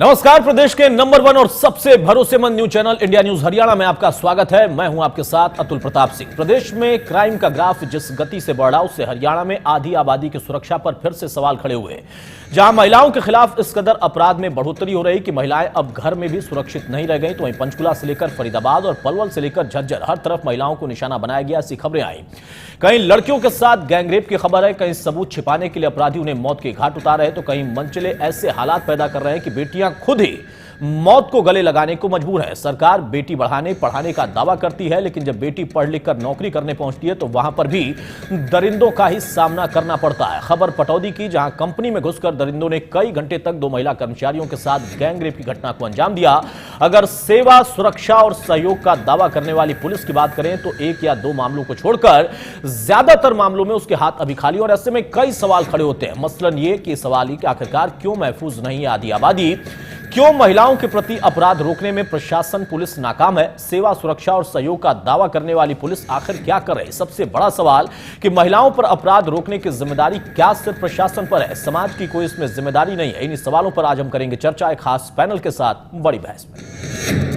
नमस्कार। प्रदेश के नंबर 1 और सबसे भरोसेमंद news channel India news Haryana में आपका स्वागत है। मैं हूं आपके साथ अतुल प्रताप सिंह। प्रदेश में क्राइम का ग्राफ जिस गति से बढ़ रहा उससे हरियाणा में आधी आबादी की सुरक्षा पर फिर से सवाल खड़े हुए। जहां महिलाओं के खिलाफ इस कदर अपराध में बढ़ोतरी हो रही कि महिलाएं अब घर में भी सुरक्षित नहीं रह गई, तो वहीं पंचकुला से लेकर फरीदाबाद और पलवल से लेकर झज्जर हर तरफ महिलाओं को निशाना बनाया गया, ऐसी खबरें आई। कहीं लड़कियों के साथ गैंगरेप की खबर है, कहीं सबूत छिपाने के लिए अपराधी उन्हें मौत के घाट उतार रहे हैं, तो कहीं मनचले ऐसे हालात पैदा कर रहे हैं कि बेटियां खुद ही मौत को गले लगाने को मजबूर है। सरकार बेटी पढ़ाने का दावा करती है, लेकिन जब बेटी पढ़ लिख कर नौकरी करने पहुंचती है तो वहां पर भी दरिंदों का ही सामना करना पड़ता है। खबर पटौदी की, जहां कंपनी में घुसकर दरिंदों ने कई घंटे तक 2 महिला कर्मचारियों के साथ गैंगरेप की घटना को अंजाम दिया। अगर सेवा, सुरक्षा और सहयोग का दावा करने वाली पुलिस की बात करें तो 1 या 2 मामलों को छोड़कर ज्यादातर मामलों में उसके हाथ अभी खाली, और ऐसे में कई सवाल खड़े होते हैं। मसलन ये कि सवाल ही कि आखिरकार क्यों महफूज नहीं है आधी आबादी, क्यों महिलाओं के प्रति अपराध रोकने में प्रशासन, पुलिस नाकाम है, सेवा, सुरक्षा और सहयोग का दावा करने वाली पुलिस आखिर क्या कर रही है। सबसे बड़ा सवाल कि महिलाओं पर अपराध रोकने की जिम्मेदारी क्या सिर्फ प्रशासन पर है, समाज की कोई इसमें जिम्मेदारी नहीं है। इन्हीं सवालों पर आज हम करेंगे चर्चा एक खास पैनल के साथ बड़ी बहस में।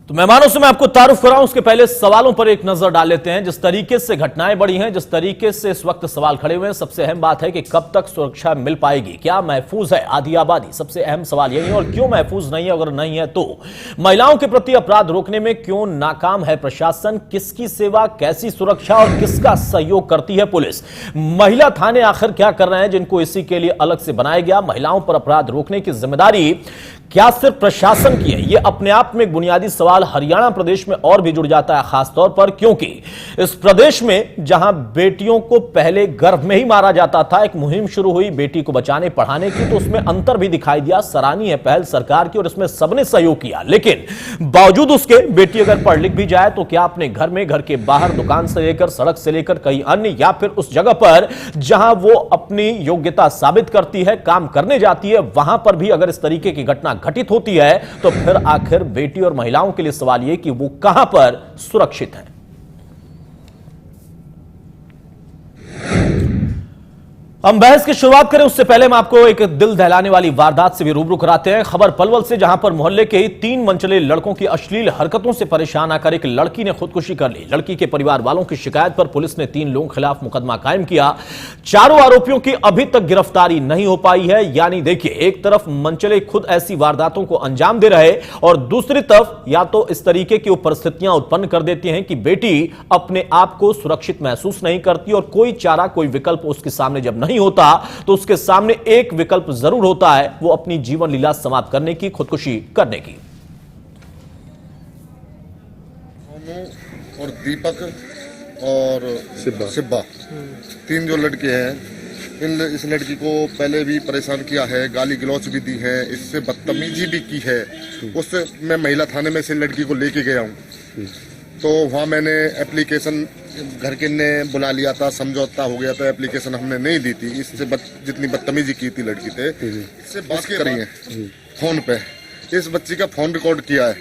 तो मेहमानों से मैं आपको तारुफ कराऊं, उसके पहले सवालों पर एक नजर डाल लेते हैं। जिस तरीके से घटनाएं बढ़ी हैं, जिस तरीके से इस वक्त सवाल खड़े हुए हैं, सबसे अहम बात है कि कब तक सुरक्षा मिल पाएगी, क्या महफूज है आधी आबादी। सबसे अहम सवाल यही है, और क्यों महफूज नहीं है, अगर नहीं है तो महिलाओं के प्रति अपराध रोकने में क्यों नाकाम है प्रशासन, किसकी सेवा, कैसी सुरक्षा और किसका सहयोग करती है पुलिस। महिला थाने आखिर क्या कर रहे हैं जिनको इसी के लिए अलग से बनाया गया। महिलाओं पर अपराध रोकने की जिम्मेदारी क्या सिर्फ प्रशासन की है, यह अपने आप में एक बुनियादी सवाल हरियाणा प्रदेश में और भी जुड़ जाता है, खासतौर पर क्योंकि इस प्रदेश में जहां बेटियों को पहले गर्भ में ही मारा जाता था, एक मुहिम शुरू हुई बेटी को बचाने पढ़ाने की, तो उसमें अंतर भी दिखाई दिया। सराहनीय पहल सरकार की और इसमें सबने सहयोग किया, लेकिन बावजूद उसके बेटी अगर पढ़ लिख भी जाए तो क्या अपने घर में, घर के बाहर, दुकान से लेकर, सड़क से लेकर कई अन्य, या फिर उस जगह पर जहां वो अपनी योग्यता साबित करती है, काम करने जाती है, वहां पर भी अगर इस तरीके की घटना घटित होती है तो फिर आखिर बेटी और महिलाओं के लिए सवाल यह कि वो कहां पर सुरक्षित है। हम बहस की शुरुआत करें उससे पहले हम आपको एक दिल दहलाने वाली वारदात से भी रूबरू कराते हैं। खबर पलवल से, जहां पर मोहल्ले के ही 3 मनचले लड़कों की अश्लील हरकतों से परेशान आकर एक लड़की ने खुदकुशी कर ली। लड़की के परिवार वालों की शिकायत पर पुलिस ने 3 लोगों के खिलाफ मुकदमा कायम किया। चारों आरोपियों की अभी तक गिरफ्तारी नहीं हो पाई है। यानी देखिए, एक तरफ मनचले खुद ऐसी वारदातों को अंजाम दे रहे, और दूसरी तरफ या तो इस तरीके की परिस्थितियां उत्पन्न कर देती हैं कि बेटी अपने आप को सुरक्षित महसूस नहीं करती, और कोई चारा, कोई विकल्प उसके सामने जब नहीं होता तो उसके सामने एक विकल्प जरूर होता है, वो अपनी जीवन लीला समाप्त करने की, खुदकुशी करने की। और दीपक और सिब्बा 3 जो लड़के हैं, इस लड़की को पहले भी परेशान किया है, गाली गलौच भी दी है, इससे बदतमीजी भी की है। उससे मैं महिला थाने में से लड़की को लेके गया हूँ, तो वहाँ मैंने एप्लीकेशन घर के ने बुला लिया था, समझौता हो गया था, एप्लीकेशन हमने नहीं दी थी। इससे जितनी बदतमीजी की थी लड़की थे, इससे बात करी है फोन पे। इस बच्ची का फोन रिकॉर्ड किया है,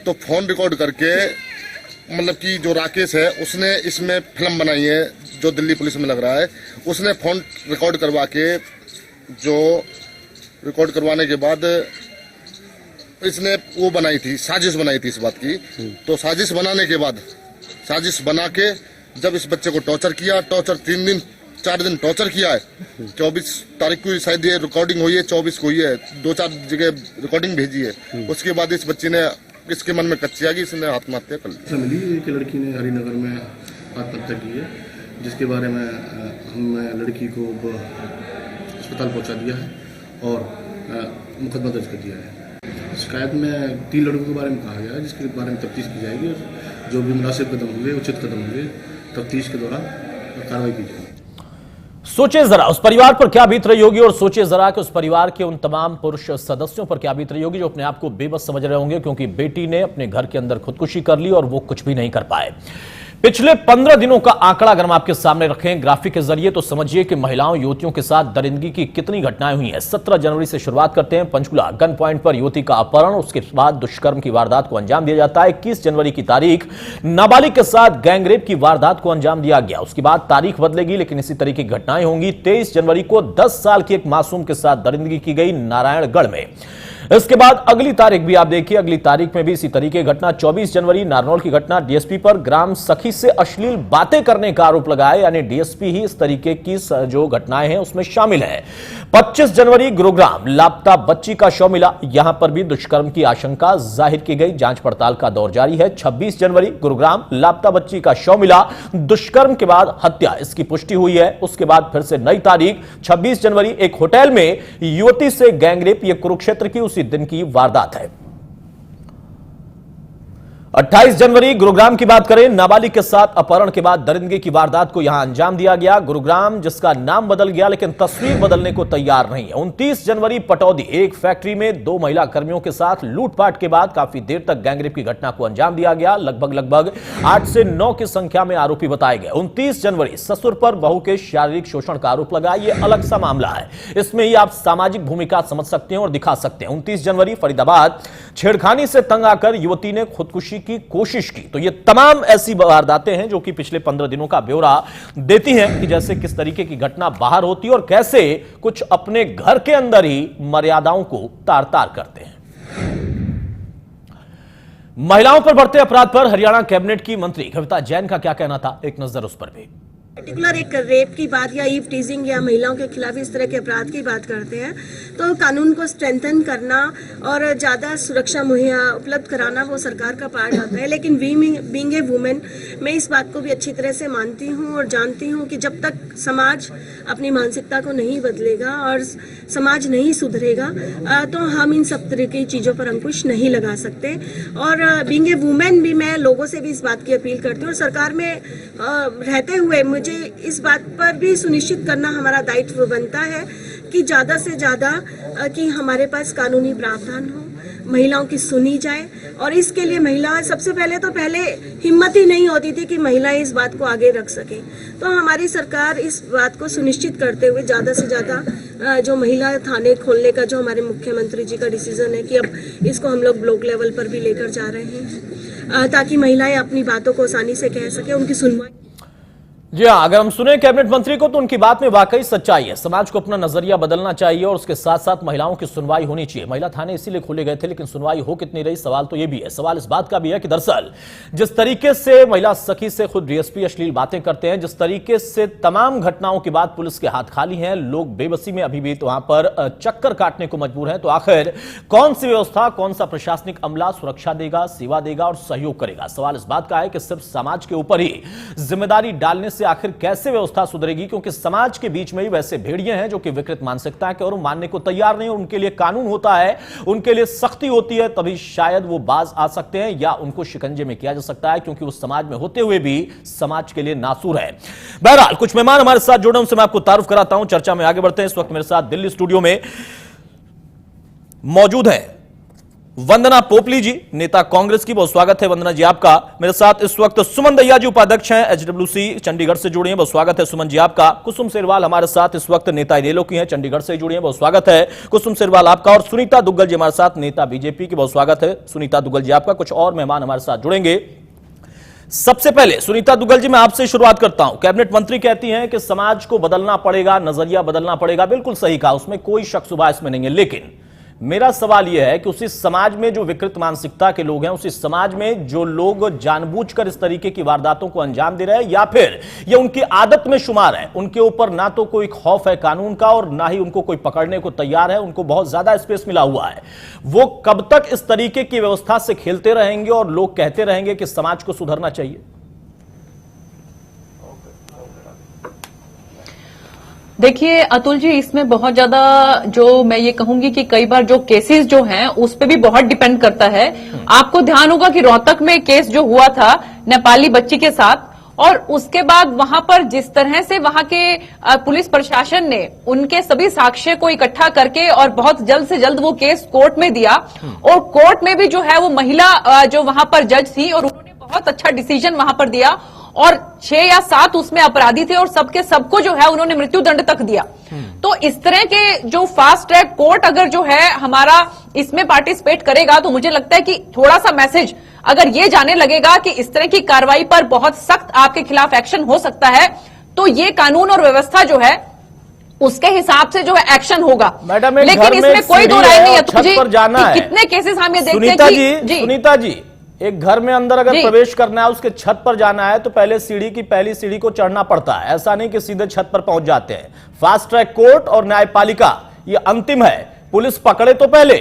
तो फोन रिकॉर्ड करके मतलब कि जो राकेश है उसने इसमें फिल्म बनाई है, जो दिल्ली पुलिस में लग रहा है। उसने फोन रिकॉर्ड करवा के, जो रिकॉर्ड करवाने के बाद इसने वो बनाई थी, साजिश बनाई थी इस बात की। तो साजिश बनाने के बाद, साजिश बना के जब इस बच्चे को टॉर्चर किया, टॉर्चर 4 दिन टॉर्चर किया है। 24 तारीख को शायद ये रिकॉर्डिंग हुई है, 24 को हुई है, 2-4 जगह रिकॉर्डिंग भेजी है। उसके बाद इस बच्चे ने, इसके मन में कच्ची आ गई, इसने आत्महत्या कर ली। मिली कि लड़की ने हरिनगर में आत्महत्या की है, जिसके बारे में हमने लड़की को अस्पताल पहुंचा दिया है और मुकदमा दर्ज कर दिया है। शिकायत में 3 लड़कों के बारे में कहा गया है, जिसके बारे में तफ्तीश की जाएगी, और जो भी मुनासिब कदम होंगे, उचित कदम होंगे, तफ्तीश के दौरान कार्रवाई की जाएगी। सोचिए जरा उस परिवार पर क्या बीत रही होगी, और सोचिए जरा कि उस परिवार के उन तमाम पुरुष सदस्यों पर क्या बीत रही होगी जो अपने आप को बेबस समझ रहे होंगे, क्योंकि बेटी ने अपने घर के अंदर खुदकुशी कर ली और वो कुछ भी नहीं कर पाए। पिछले 15 दिनों का आंकड़ा अगर हम आपके सामने रखें ग्राफिक के जरिए तो समझिए कि महिलाओं युवतियों के साथ दरिंदगी की कितनी घटनाएं हुई हैं। 17 जनवरी से शुरुआत करते हैं। पंचकुला गन पॉइंट पर युवती का अपहरण, उसके बाद दुष्कर्म की वारदात को अंजाम दिया जाता है। 21 जनवरी की तारीख नाबालिग के साथ गैंगरेप की वारदात को अंजाम दिया गया। उसके बाद तारीख बदलेगी लेकिन इसी तरह की घटनाएं होंगी। 23 जनवरी को 10 साल की एक मासूम के साथ दरिंदगी की गई नारायणगढ़ में। इसके बाद अगली तारीख भी आप देखिए, अगली तारीख में भी इसी तरीके की घटना। 24 जनवरी नारनौल की घटना, डीएसपी पर ग्राम सखी से अश्लील बातें करने का आरोप लगाया, यानी डीएसपी ही इस तरीके की जो घटनाएं हैं उसमें शामिल है। 25 जनवरी गुरुग्राम लापता बच्ची का शव मिला, यहां पर भी दुष्कर्म की आशंका जाहिर की गई, जांच पड़ताल का दौर जारी है। 26 जनवरी गुरुग्राम लापता बच्ची का शव मिला, दुष्कर्म के बाद हत्या, इसकी पुष्टि हुई है। उसके बाद फिर से नई तारीख 26 जनवरी एक होटल में युवती से गैंगरेप, यह कुरुक्षेत्र की उसी दिन की वारदात है। 28 जनवरी गुरुग्राम की बात करें, नाबालिग के साथ अपहरण के बाद दरिंदगी की वारदात को यहां अंजाम दिया गया। गुरुग्राम जिसका नाम बदल गया लेकिन तस्वीर बदलने को तैयार नहीं है। 29 जनवरी पटौदी, एक फैक्ट्री में 2 महिला कर्मियों के साथ लूटपाट के बाद काफी देर तक गैंगरेप की घटना को अंजाम दिया गया। लगभग 8 से 9 की संख्या में आरोपी बताए गए। 29 जनवरी ससुर पर बहू के शारीरिक शोषण का आरोप लगा, यह अलग सा मामला है, इसमें ही आप सामाजिक भूमिका समझ सकते हैं और दिखा सकते हैं। 29 जनवरी फरीदाबाद, छेड़खानी से तंग आकर युवती ने खुदकुशी की कोशिश की। तो ये तमाम ऐसी वारदातें हैं जो कि पिछले 15 दिनों का ब्यौरा देती हैं कि जैसे किस तरीके की घटना बाहर होती है और कैसे कुछ अपने घर के अंदर ही मर्यादाओं को तार-तार करते हैं। महिलाओं पर बढ़ते अपराध पर हरियाणा कैबिनेट की मंत्री कविता जैन का क्या कहना था, एक नजर उस पर भी। पर्टिकुलर एक रेप की बात या ईव टीजिंग या महिलाओं के खिलाफ इस तरह के अपराध की बात करते हैं तो कानून को स्ट्रेंथन करना और ज़्यादा सुरक्षा मुहैया उपलब्ध कराना वो सरकार का पार्ट आता है। लेकिन बीइंग ए वुमेन मैं इस बात को भी अच्छी तरह से मानती हूँ और जानती हूँ कि जब तक समाज अपनी मानसिकता को नहीं बदलेगा और समाज नहीं सुधरेगा तो हम इन सब तरह की चीज़ों पर अंकुश नहीं लगा सकते। और बीइंग ए वुमेन भी मैं लोगों से भी इस बात की अपील करती हूँ और सरकार में रहते हुए मुझे इस बात पर भी सुनिश्चित करना हमारा दायित्व बनता है कि ज़्यादा से ज़्यादा कि हमारे पास कानूनी प्रावधान हो, महिलाओं की सुनी जाए। और इसके लिए महिला सबसे पहले हिम्मत ही नहीं होती थी कि महिलाएं इस बात को आगे रख सकें। तो हमारी सरकार इस बात को सुनिश्चित करते हुए ज़्यादा से ज़्यादा जो महिला थाने खोलने का जो हमारे मुख्यमंत्री जी का डिसीजन है कि अब इसको हम लोग ब्लॉक लेवल पर भी लेकर जा रहे हैं ताकि महिलाएं अपनी बातों को आसानी से कह सकें, उनकी सुनवाई। जी हाँ, अगर हम सुने कैबिनेट मंत्री को तो उनकी बात में वाकई सच्चाई है। समाज को अपना नजरिया बदलना चाहिए और उसके साथ साथ महिलाओं की सुनवाई होनी चाहिए। महिला थाने इसीलिए खोले गए थे लेकिन सुनवाई हो कितनी रही, सवाल तो ये भी है। सवाल इस बात का भी है कि दरअसल जिस तरीके से महिला सखी से खुद डीएसपी अश्लील बातें करते हैं, जिस तरीके से तमाम घटनाओं के बाद पुलिस के हाथ खाली हैं, लोग बेबसी में अभी भी वहां पर चक्कर काटने को मजबूर हैं, तो आखिर कौन सी व्यवस्था, कौन सा प्रशासनिक अमला सुरक्षा देगा, सेवा देगा और सहयोग करेगा? सवाल इस बात का है कि सिर्फ समाज के ऊपर ही जिम्मेदारी डालने से आखिर कैसे व्यवस्था सुधरेगी, क्योंकि समाज के बीच में ही वैसे भेड़िए हैं जो कि विकृत मानसिकता के और मानने को तैयार नहीं। उनके लिए कानून होता है, उनके लिए सख्ती होती है, तभी शायद वो बाज आ सकते हैं या उनको शिकंजे में किया जा सकता है, क्योंकि वो समाज में होते हुए भी समाज के लिए नासूर है। बहरहाल कुछ मेहमान हमारे साथ जुड़े, उनसे मैं आपको तारुफ कराता हूं, चर्चा में आगे बढ़ते हैं। इस वक्त मेरे साथ दिल्ली स्टूडियो में मौजूद है वंदना पोपली जी, नेता कांग्रेस की। बहुत स्वागत है वंदना जी आपका। मेरे साथ इस वक्त सुमन दैया जी, उपाध्यक्ष हैं एचडब्ल्यूसी चंडीगढ़ से जुड़े हैं। बहुत स्वागत है सुमन जी आपका। कुसुम सिरवाल हमारे साथ इस वक्त नेता इनेलो की हैं, चंडीगढ़ से जुड़े हैं। बहुत स्वागत है कुसुम सिरवाल आपका। और सुनीता दुग्गल जी हमारे साथ, नेता बीजेपी की। बहुत स्वागत है सुनीता दुग्गल जी आपका। कुछ और मेहमान हमारे साथ जुड़ेंगे। सबसे पहले सुनीता दुग्गल जी, मैं आपसे शुरुआत करता हूं। कैबिनेट मंत्री कहती हैं कि समाज को बदलना पड़ेगा, नजरिया बदलना पड़ेगा। बिल्कुल सही कहा, उसमें कोई शक शुबा इसमें नहीं है। लेकिन मेरा सवाल यह है कि उसी समाज में जो विकृत मानसिकता के लोग हैं, उसी समाज में जो लोग जानबूझकर इस तरीके की वारदातों को अंजाम दे रहे हैं या फिर ये उनकी आदत में शुमार है, उनके ऊपर ना तो कोई खौफ है कानून का और ना ही उनको कोई पकड़ने को तैयार है, उनको बहुत ज्यादा स्पेस मिला हुआ है, वो कब तक इस तरीके की व्यवस्था से खेलते रहेंगे और लोग कहते रहेंगे कि समाज को सुधरना चाहिए? देखिए अतुल जी, इसमें बहुत ज्यादा जो मैं ये कहूंगी कि कई बार जो केसेस जो हैं उस पे भी बहुत डिपेंड करता है। आपको ध्यान होगा कि रोहतक में केस जो हुआ था नेपाली बच्ची के साथ, और उसके बाद वहां पर जिस तरह से वहां के पुलिस प्रशासन ने उनके सभी साक्ष्य को इकट्ठा करके और बहुत जल्द से जल्द वो केस कोर्ट में दिया, और कोर्ट में भी जो है वो महिला जो वहां पर जज थी और उन्होंने बहुत अच्छा डिसीजन वहां पर दिया और 6 या 7 उसमें अपराधी थे और सबके सबको जो है उन्होंने मृत्यु दंड तक दिया। तो इस तरह के जो फास्ट ट्रैक कोर्ट अगर जो है हमारा इसमें पार्टिसिपेट करेगा तो मुझे लगता है कि थोड़ा सा मैसेज अगर ये जाने लगेगा कि इस तरह की कार्रवाई पर बहुत सख्त आपके खिलाफ एक्शन हो सकता है, तो ये कानून और व्यवस्था जो है उसके हिसाब से जो है एक्शन होगा। मैडम, लेकिन इसमें कोई दो राय नहीं है छत पर जाना है। कितने केसेस हम ये देखते सुनीता हैं जी, सुनीता जी, एक घर में अंदर अगर प्रवेश करना है, उसके छत पर जाना है तो पहले सीढ़ी की पहली सीढ़ी को चढ़ना पड़ता है। ऐसा नहीं कि सीधे छत पर पहुंच जाते हैं। फास्ट ट्रैक कोर्ट और न्यायपालिका ये अंतिम है। पुलिस पकड़े तो पहले,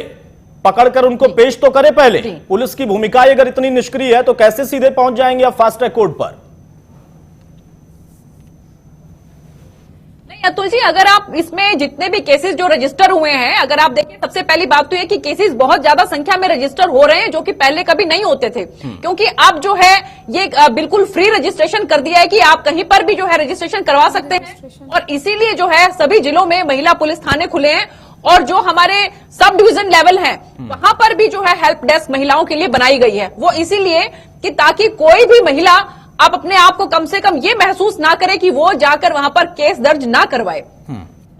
पकड़कर उनको पेश तो करे पहले। पुलिस की भूमिका अगर इतनी निष्क्रिय है तो कैसे सीधे पहुंच जाएंगे आप फास्ट ट्रैक कोर्ट पर? अतुल जी, अगर आप इसमें जितने भी केसेस जो रजिस्टर हुए हैं, अगर आप देखें, सबसे पहली बात तो यह कि केसेस बहुत ज्यादा संख्या में रजिस्टर हो रहे हैं जो कि पहले कभी नहीं होते थे, क्योंकि अब जो है ये बिल्कुल फ्री रजिस्ट्रेशन कर दिया है कि आप कहीं पर भी जो है रजिस्ट्रेशन करवा सकते हैं। और इसीलिए जो है सभी जिलों में महिला पुलिस थाने खुले हैं और जो हमारे सब डिवीजन लेवल है वहां पर भी जो है हेल्प डेस्क महिलाओं के लिए बनाई गई है। वो इसीलिए कि ताकि कोई भी महिला आप अपने आप को कम से कम ये महसूस ना करे कि वो जाकर वहां पर केस दर्ज ना करवाए।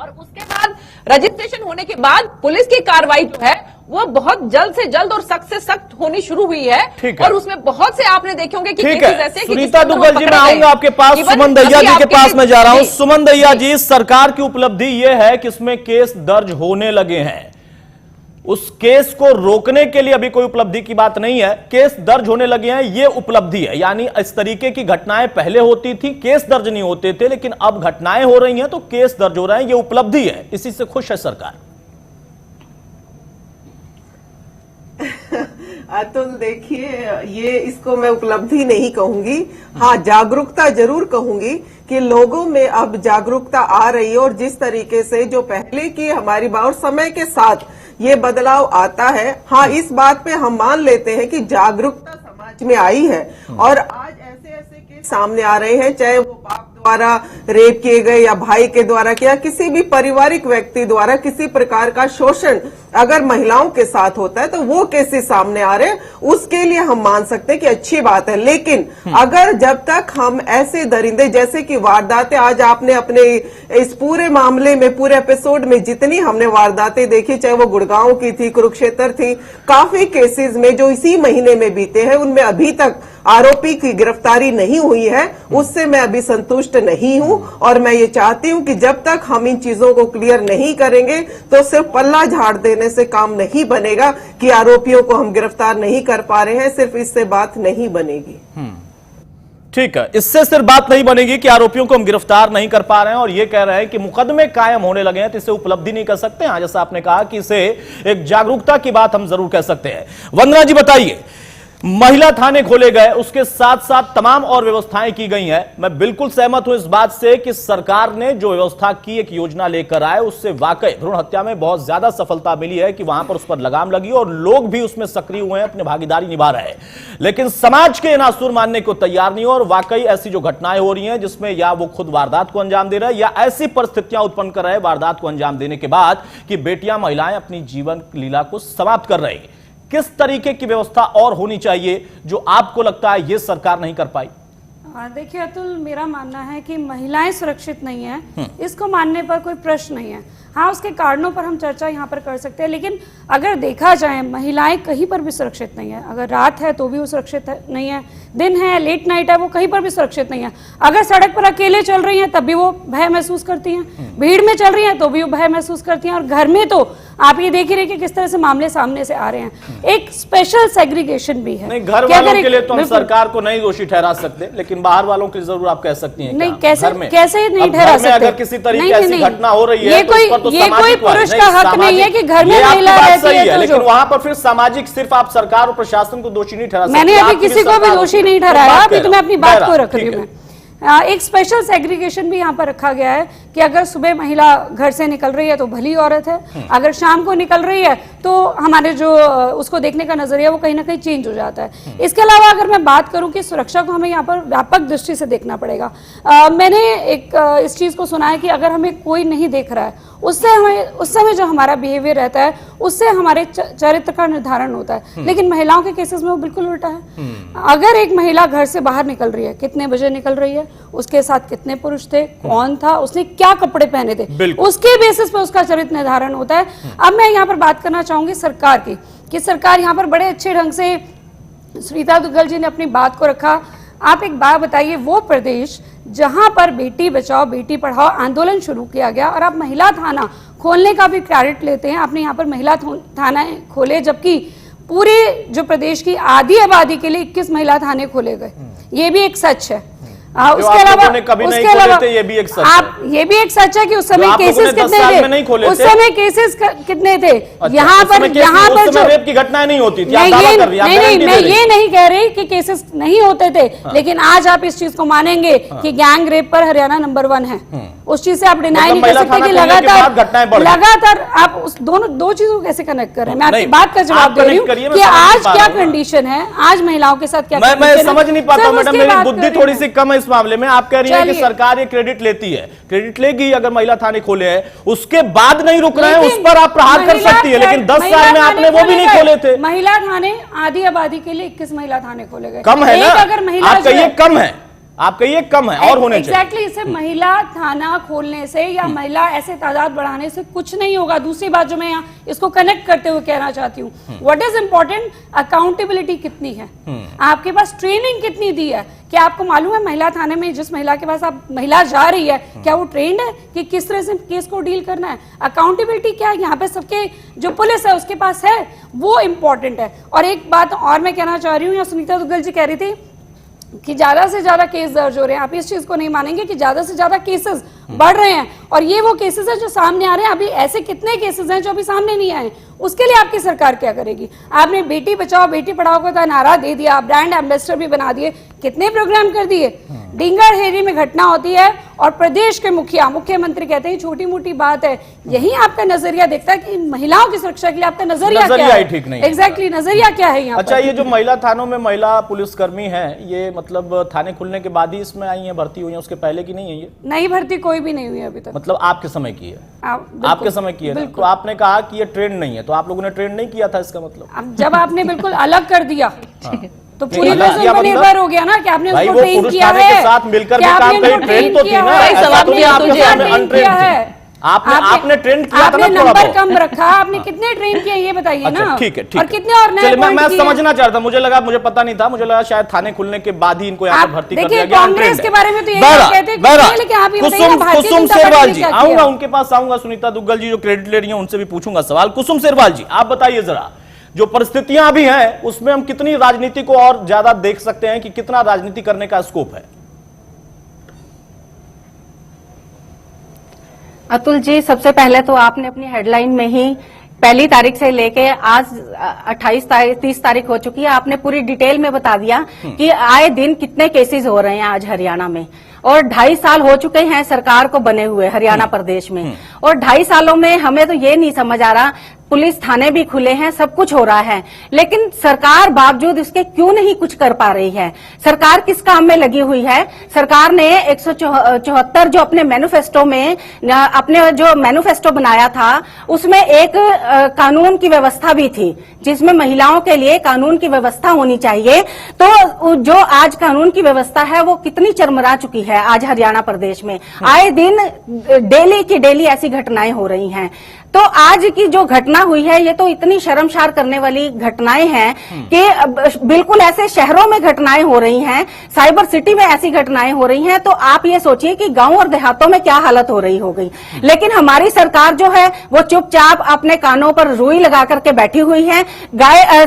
और उसके बाद रजिस्ट्रेशन होने के बाद पुलिस की कार्रवाई जो है वो बहुत जल्द से जल्द और सख्त से सख्त होनी शुरू हुई है। और उसमें बहुत से आपने देखे होंगे कि केसेस ऐसे। सुनीता दुग्गल जी, मैं आऊंगा आपके पास। सुमन दहिया जी के पास मैं जा रहा हूं। सुमन दहिया जी, सरकार की उपलब्धि यह है कि इसमें केस दर्ज होने लगे हैं। उस केस को रोकने के लिए अभी कोई उपलब्धि की बात नहीं है, केस दर्ज होने लगे हैं, ये उपलब्धि है। यानी इस तरीके की घटनाएं पहले होती थी, केस दर्ज नहीं होते थे, लेकिन अब घटनाएं हो रही हैं तो केस दर्ज हो रहे हैं, ये उपलब्धि है। इसी से खुश है सरकार। अतुल, देखिए, ये इसको मैं उपलब्धि नहीं कहूंगी, हाँ जागरूकता जरूर कहूंगी कि लोगों में अब जागरूकता आ रही है। और जिस तरीके से जो पहले की हमारी बात और समय के साथ ये बदलाव आता है, हाँ इस बात पे हम मान लेते हैं कि जागरूकता समाज में आई है। और आज ऐसे ऐसे केस सामने आ रहे हैं, चाहे वो बाप द्वारा रेप किए गए या भाई के द्वारा किया, किसी भी पारिवारिक व्यक्ति द्वारा किसी प्रकार का शोषण अगर महिलाओं के साथ होता है तो वो केसेस सामने आ रहे हैं, उसके लिए हम मान सकते हैं कि अच्छी बात है। लेकिन अगर जब तक हम ऐसे दरिंदे जैसे कि वारदातें, आज आपने अपने इस पूरे मामले में, पूरे एपिसोड में जितनी हमने वारदातें देखी, चाहे वो गुड़गांव की थी, कुरुक्षेत्र थी, काफी केसेस में जो इसी महीने में बीते हैं उनमें अभी तक आरोपी की गिरफ्तारी नहीं हुई है, उससे मैं अभी संतुष्ट नहीं हूं। और मैं ये चाहती हूं कि जब तक हम इन चीजों को क्लियर नहीं करेंगे तो सिर्फ पल्ला झाड़ देने से काम नहीं बनेगा कि आरोपियों को हम गिरफ्तार नहीं कर पा रहे हैं, सिर्फ इससे बात नहीं बनेगी। ठीक है, इससे सिर्फ बात नहीं बनेगी कि आरोपियों को हम गिरफ्तार नहीं कर पा रहे हैं और ये कह रहे हैं कि मुकदमे कायम होने लगे हैं, तो इसे उपलब्धि नहीं कर सकते। हाँ, जैसा आपने कहा कि इसे एक जागरूकता की बात हम जरूर कह सकते हैं। वंदना जी बताइए, महिला थाने खोले गए, उसके साथ साथ तमाम और व्यवस्थाएं की गई हैं। मैं बिल्कुल सहमत हूं इस बात से कि सरकार ने जो व्यवस्था की, एक योजना लेकर आए, उससे वाकई भ्रूण हत्या में बहुत ज्यादा सफलता मिली है कि वहां पर उस पर लगाम लगी और लोग भी उसमें सक्रिय हुए हैं, अपनी भागीदारी निभा रहे हैं। लेकिन समाज के नासूर मानने को तैयार नहीं, और वाकई ऐसी जो घटनाएं हो रही हैं जिसमें या वो खुद वारदात को अंजाम दे रहे हैं या ऐसी परिस्थितियां उत्पन्न कर रहे हैं वारदात को अंजाम देने के बाद कि बेटियां, महिलाएं अपनी जीवन लीला को समाप्त कर रही हैं। किस तरीके की व्यवस्था और होनी चाहिए जो आपको लगता है ये सरकार नहीं कर पाई? देखिए अतुल, मेरा मानना है कि महिलाएं सुरक्षित नहीं है, इसको मानने पर कोई प्रश्न नहीं है। हाँ, उसके कारणों पर हम चर्चा यहाँ पर कर सकते हैं, लेकिन अगर देखा जाए महिलाएं कहीं पर भी सुरक्षित नहीं है। अगर रात है तो भी वो सुरक्षित नहीं है, दिन है, लेट नाइट है, वो कहीं पर भी सुरक्षित नहीं है। अगर सड़क पर अकेले चल रही हैं तब भी वो भय महसूस करती हैं, भीड़ में चल रही हैं तो भी वो भय महसूस करती हैं, और घर में तो आप ये देख ही रहे कि किस तरह से मामले सामने से आ रहे हैं। एक स्पेशल सेग्रीगेशन भी है। नहीं, घर वालों के लिए तो हम सरकार को नहीं दोषी ठहरा सकते, लेकिन बाहर वालों के लिए जरूर आप कह सकती हैं। नहीं, कैसे नहीं ठहरा सकते? अगर किसी तरीके ऐसी घटना हो रही है, ये कोई पुरुष का हक नहीं है कि घर में महिला रहती है, लेकिन वहां पर फिर सामाजिक, सिर्फ आप सरकार और प्रशासन को दोषी नहीं ठहरा सकते। मैंने अभी किसी को भी दोषी नहीं ठहराया, अभी तो मैं अपनी बात को रख रही हूँ। एक स्पेशल सेग्रीगेशन भी यहाँ पर रखा गया है कि अगर सुबह महिला घर से निकल रही है तो भली औरत है, अगर शाम को निकल रही है तो हमारे जो उसको देखने का नजरिया वो कहीं ना कहीं चेंज हो जाता है। इसके अलावा अगर मैं बात करूं कि सुरक्षा को हमें यहाँ पर व्यापक दृष्टि से देखना पड़ेगा। मैंने एक इस चीज को सुना है कि अगर हमें कोई नहीं देख रहा है उससे हमें उस समय जो हमारा बिहेवियर रहता है उससे हमारे चरित्र का निर्धारण होता है, लेकिन महिलाओं के केसेस में वो बिल्कुल उल्टा है। अगर एक महिला घर से बाहर निकल रही है, कितने बजे निकल रही है, उसके साथ कितने पुरुष थे, कौन था, उसने क्या कपड़े पहने थे, उसके बेसिस पे उसका चरित्र निर्धारण होता है। अब मैं यहाँ पर बात करना चाहूंगी सरकार की, कि सरकार यहाँ पर बड़े अच्छे ढंग से सुनीता दुग्गल जी ने अपनी बात को रखा। आप एक बात बताइए, वो प्रदेश जहां पर बेटी बचाओ बेटी पढ़ाओ आंदोलन शुरू किया गया और आप महिला थाना खोलने का भी क्रेडिट लेते हैं, आपने यहाँ पर महिला थाना खोले, जबकि पूरे जो प्रदेश की आधी आबादी के लिए 21 महिला थाने खोले गए। ये भी एक सच है। उसके अलावा ये भी एक सच आप ये भी एक सच है कि उस समय केसेस कितने थे, उस समय केसेस कितने थे। यहाँ पर जो रेप की घटनाएं नहीं होती थी, नहीं, मैं ये नहीं कह रही कि केसेस नहीं होते थे, लेकिन आज आप इस चीज को मानेंगे कि गैंग रेप पर हरियाणा नंबर 1 है। उस चीज से आप डिनाई नहीं कर सकते कि लगातार आप उस दो चीजों को कैसे कनेक्ट कर रहे हैं। मैं आपकी बात का जवाब दे रही हूँ कि आज क्या कंडीशन है, आज महिलाओं के साथ क्या कंडीशन है। मैं समझ नहीं पाता मैडम, मेरी बुद्धि थोड़ी सी कम है इस मामले में। आप कह रही हैं कि सरकार ये क्रेडिट लेती है, क्रेडिट लेगी अगर महिला थाने खोले हैं, उसके बाद नहीं रुक रहे हैं, उस पर आप प्रहार कर सकती है, लेकिन 10 साल में आपने वो भी नहीं खोले थे। महिला थाने आधी आबादी के लिए 21 महिला थाने खोले गए। कम है ना, अगर महिला आपका ये कम है, आपका ये कम है और होने चाहिए। एग्जैक्टली, इसे महिला थाना खोलने से या महिला ऐसे तादाद बढ़ाने से कुछ नहीं होगा। दूसरी बात जो मैं यहाँ इसको कनेक्ट करते हुए कहना चाहती हूँ, व्हाट इज इंपॉर्टेंट, अकाउंटेबिलिटी कितनी है, आपके पास ट्रेनिंग कितनी दी है। क्या आपको मालूम है महिला थाने में जिस महिला के पास आप महिला जा रही है, क्या वो ट्रेंड है कि किस तरह से केस को डील करना है। अकाउंटेबिलिटी क्या है यहाँ पे सबके जो पुलिस है उसके पास है, वो इंपॉर्टेंट है। और एक बात और मैं कहना चाह रही हूँ, सुनीता दुग्गल जी कह रही थी कि ज्यादा से ज्यादा केस दर्ज हो रहे हैं। आप इस चीज को नहीं मानेंगे कि ज्यादा से ज्यादा केसेस बढ़ रहे हैं, और ये वो केसेस हैं जो सामने आ रहे हैं। अभी ऐसे कितने केसेस हैं जो अभी सामने नहीं आए, उसके लिए आपकी सरकार क्या करेगी। आपने बेटी बचाओ बेटी पढ़ाओ का नारा दे दिया, ब्रांड एम्बेसडर भी बना दिए, कितने प्रोग्राम कर दिए। डिंगरहेरी में घटना होती है और प्रदेश के मुख्यमंत्री कहते हैं छोटी मोटी बात है। यही आपका नजरिया देखता है कि महिलाओं की सुरक्षा के लिए आपका नजरिया क्या है, ठीक नहीं। एग्जैक्टली नजरिया क्या है यहाँ। अच्छा, ये जो महिला थानों में महिला पुलिसकर्मी है, ये मतलब थाने खुलने के बाद ही इसमें आई है, भर्ती हुई है, उसके पहले की नहीं है ये? नई भर्ती कोई भी नहीं हुई अभी तक। मतलब आपके समय की है? आपके समय की है। तो आपने कहा कि ये ट्रेंड नहीं है, तो आप लोगों ने ट्रेंड नहीं किया था, इसका मतलब? अब जब आपने बिल्कुल अलग कर दिया तो पूरी तरह पर निर्भर हो गया ना कि आपने उसको ट्रेन किया है, के साथ मिलकर भी काम करें, ट्रेन तो थी ना। आपने ट्रेन किया था ना, नंबर कम रखा, आपने कितने ट्रेन किए ये बताइए ना। ठीक है, ठीक और कितने और नए मैं समझना चाहता था, मुझे लगा, मुझे पता नहीं था, मुझे लगा शायद थाने खुलने के बाद ही इनको यहाँ पर भर्ती कर दिया गया। कांग्रेस के बारे में तो ये कहते हैं, कुसुम शेरवाल जी, आऊंगा उनके पास, आऊंगा। सुनीता दुग्गल जी जो क्रेडिट ले रही है उनसे भी पूछूंगा सवाल। कुसुम शेरवाल जी, आप बताइए जरा, जो परिस्थितियां अभी हैं उसमें हम कितनी राजनीति को और ज्यादा देख सकते हैं, कि कितना राजनीति करने का स्कोप है? अतुल जी, सबसे पहले तो आपने अपनी हेडलाइन में ही 1 तारीख से लेके आज 30 तारीख हो चुकी है, आपने पूरी डिटेल में बता दिया कि आए दिन कितने केसेस हो रहे हैं आज हरियाणा में। और 2.5 साल हो चुके हैं सरकार को बने हुए हरियाणा प्रदेश में, और 2.5 सालों में हमें तो ये नहीं समझ आ रहा, पुलिस थाने भी खुले हैं, सब कुछ हो रहा है, लेकिन सरकार बावजूद इसके क्यों नहीं कुछ कर पा रही है। सरकार किस काम में लगी हुई है? सरकार ने 174 जो अपने मैनिफेस्टो में, अपने जो मैनिफेस्टो बनाया था उसमें एक कानून की व्यवस्था भी थी, जिसमें महिलाओं के लिए कानून की व्यवस्था होनी चाहिए। तो जो आज कानून की व्यवस्था है वो कितनी चरमरा चुकी है आज हरियाणा प्रदेश में। आए दिन डेली की डेली ऐसी घटनाएं हो रही हैं। तो आज की जो घटना हुई है ये तो इतनी शर्मसार करने वाली घटनाएं हैं कि बिल्कुल ऐसे शहरों में घटनाएं हो रही हैं, साइबर सिटी में ऐसी घटनाएं हो रही हैं, तो आप ये सोचिए कि गांव और देहातों में क्या हालत हो रही होगी। लेकिन हमारी सरकार जो है वो चुपचाप अपने कानों पर रुई लगा करके बैठी हुई है।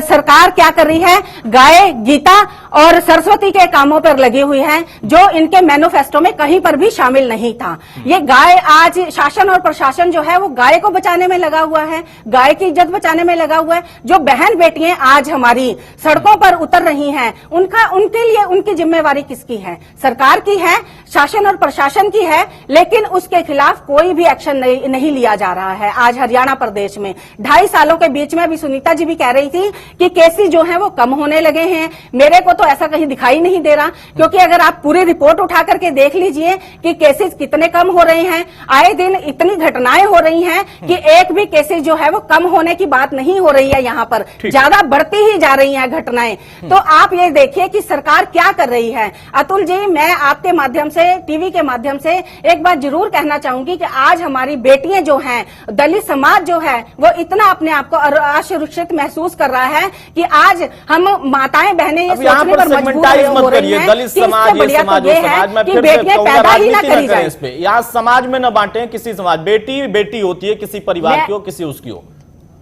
सरकार क्या कर रही है? गाय, गीता और सरस्वती के कामों पर लगी हुई है, जो इनके मैनिफेस्टो में कहीं पर भी शामिल नहीं था। ये गाय, आज शासन और प्रशासन जो है वो गाय को बचाने में लगा हुआ है, गाय की इज्जत बचाने में लगा हुआ है। जो बहन बेटियां आज हमारी सड़कों पर उतर रही हैं, उनके लिए उनकी जिम्मेवारी किसकी है? सरकार की है। शासन और प्रशासन की है, लेकिन उसके खिलाफ कोई भी एक्शन नहीं लिया जा रहा है। आज हरियाणा प्रदेश में 2.5 सालों के बीच में, अभी सुनीता जी भी कह रही थी कि केसेस जो हैं वो कम होने लगे हैं। मेरे को तो ऐसा कहीं दिखाई नहीं दे रहा, क्योंकि अगर आप पूरी रिपोर्ट उठा करके देख लीजिए कि केसेस कितने कम हो रहे हैं। आए दिन इतनी घटनाएं हो रही हैं कि एक भी केसेस जो है वो कम होने की बात नहीं हो रही है, यहाँ पर ज्यादा बढ़ती ही जा रही हैं घटनाएं। तो आप ये देखिए कि सरकार क्या कर रही है। अतुल जी, मैं आपके माध्यम से, टीवी के माध्यम से एक बात जरूर कहना चाहूंगी कि आज हमारी बेटियां जो हैं, दलित समाज जो है वो इतना अपने आप को असुरक्षित महसूस कर रहा है कि आज हम माताएं बहनें ये सोचने पर मजबूर हो रही हैं दलित कि समाज, इससे ये बढ़िया समाज, तो ये वो समाज, मैं है कि फिर बेटियां कहूंगा, पैदा ही ना राजनीति करी जाए। इस पे यहाँ समाज में न बांटे किसी समाज, बेटी बेटी होती है, किसी परिवार की हो, किसी उसकी हो।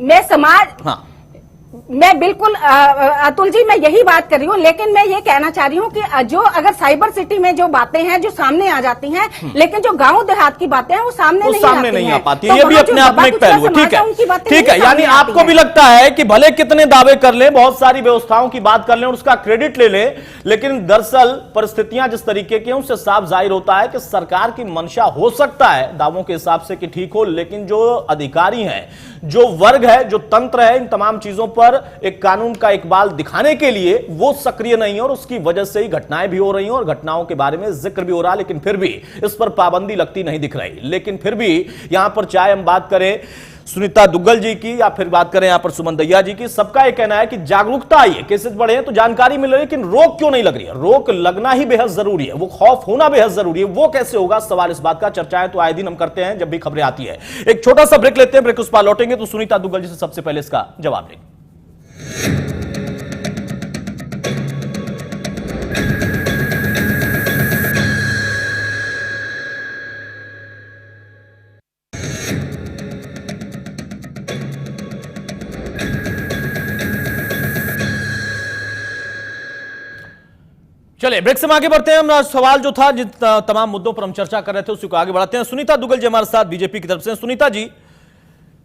मैं समाज, हाँ, मैं बिल्कुल अतुल जी, मैं यही बात कर रही हूँ, लेकिन मैं ये कहना चाह रही हूँ कि जो अगर साइबर सिटी में जो बातें हैं जो सामने आ जाती हैं, लेकिन जो गांव देहात की बातें हैं वो सामने नहीं आ पाती। तो ये भी अपने आप में एक पहलू है। ठीक है, ठीक है। यानी आपको भी लगता है कि भले कितने दावे कर लें, बहुत सारी व्यवस्थाओं की बात कर लें और उसका क्रेडिट ले लें, लेकिन दरअसल परिस्थितियां जिस तरीके की हैं उससे साफ जाहिर होता है कि सरकार की मंशा हो सकता है दावों के हिसाब से कि ठीक हो, लेकिन जो अधिकारी हैं, जो वर्ग है, जो तंत्र है, इन तमाम चीजों पर एक कानून का इकबाल दिखाने के लिए वो सक्रिय नहीं है और उसकी वजह से ही घटनाएं भी हो रही हैं और घटनाओं के बारे में जिक्र भी हो रहा है, लेकिन फिर भी इस पर पाबंदी लगती नहीं दिख रही। लेकिन फिर भी यहां पर चाहे हम बात करें सुनीता दुग्गल जी की या फिर बात करें यहां पर सुमन दैया जी की, सबका यह कहना है कि जागरूकता आई है, केसेस बढ़े हैं तो जानकारी मिल रही है, लेकिन रोक क्यों नहीं लग रही है? रोक लगना ही बेहद जरूरी है, वो खौफ होना बेहद जरूरी है। वो कैसे होगा, सवाल इस बात का। चर्चाएं तो आए दिन हम करते हैं जब भी खबरें आती है। एक छोटा सा ब्रेक लेते हैं, ब्रेक उस पर लौटेंगे तो सुनीता दुग्गल जी से सबसे पहले इसका जवाब लेंगे। चलिए ब्रेक से हम आगे बढ़ते हैं। हम सवाल जो था, जिन तमाम मुद्दों पर हम चर्चा कर रहे थे उसी को आगे बढ़ाते हैं। सुनीता दुग्गल जी हमारे साथ बीजेपी की तरफ से। सुनीता जी,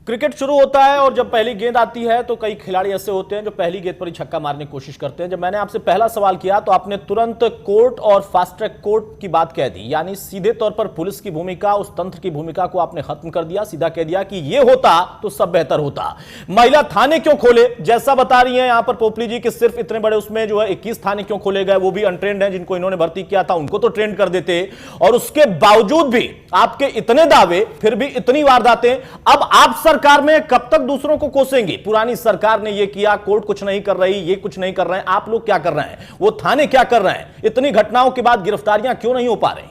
क्रिकेट शुरू होता है और जब पहली गेंद आती है तो कई खिलाड़ी ऐसे होते हैं जो पहली गेंद पर ही छक्का मारने की कोशिश करते हैं। जब मैंने आपसे पहला सवाल किया तो आपने तुरंत कोर्ट और फास्ट ट्रैक कोर्ट की बात कह दी, यानी सीधे तौर पर पुलिस की भूमिका, उस तंत्र की भूमिका को आपने खत्म कर दिया। सीधा कह दिया कि ये होता तो सब बेहतर होता। महिला थाने क्यों खोले, जैसा बता रही है यहां पर पोपली जी कि सिर्फ इतने बड़े उसमें जो है 21 थाने क्यों खोले गए, वो भी अनट्रेंड है, जिनको इन्होंने भर्ती किया था उनको तो ट्रेंड कर देते। और उसके बावजूद भी आपके इतने दावे, फिर भी इतनी वारदातें। अब आप सरकार में कब तक दूसरों को कोसेंगे? पुरानी सरकार ने यह किया, कोर्ट कुछ नहीं कर रही, ये कुछ नहीं कर रहे हैं, आप लोग क्या कर रहे हैं, वो थाने क्या कर रहे हैं? इतनी घटनाओं के बाद गिरफ्तारियां क्यों नहीं हो पा रही?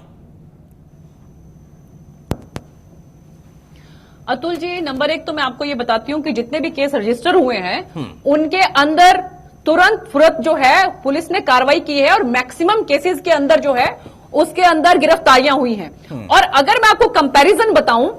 अतुल जी, नंबर 1 तो मैं आपको ये बताती हूं कि जितने भी केस रजिस्टर हुए हैं उनके अंदर तुरंत फुरत जो है पुलिस ने कार्रवाई की है और मैक्सिमम केसेस के अंदर जो है उसके अंदर गिरफ्तारियां हुई हैं। और अगर मैं आपको कंपैरिजन बताऊं,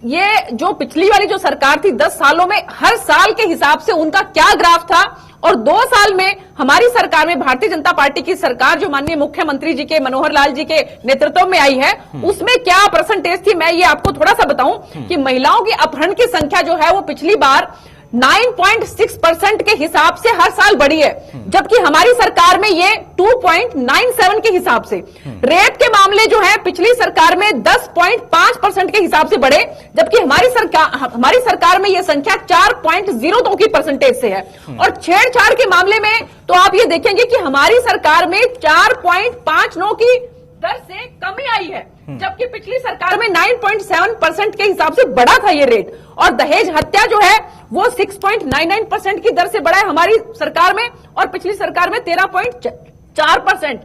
ये जो पिछली वाली जो सरकार थी 10 सालों में हर साल के हिसाब से उनका क्या ग्राफ था, और 2 साल में हमारी सरकार में भारतीय जनता पार्टी की सरकार जो माननीय मुख्यमंत्री जी के मनोहर लाल जी के नेतृत्व में आई है, उसमें क्या परसेंटेज थी, मैं ये आपको थोड़ा सा बताऊं कि महिलाओं की अपहरण की संख्या जो है वो पिछली बार 9.6% के हिसाब से हर साल बढ़ी है, जबकि हमारी सरकार में ये 2.97 के हिसाब से। रेप के मामले जो है पिछली सरकार में 10.5% के हिसाब से बढ़े, जबकि हमारी सरकार में यह संख्या 4.02 की परसेंटेज से है। और छेड़छाड़ के मामले में तो आप ये देखेंगे कि हमारी सरकार में 4.59 की दर से कमी आई है, जबकि पिछली सरकार में 9.7% के हिसाब से बढ़ा था ये रेट। और दहेज हत्या जो है वो 6.99% की दर से बढ़ा है हमारी सरकार में, और पिछली सरकार में 13.4%।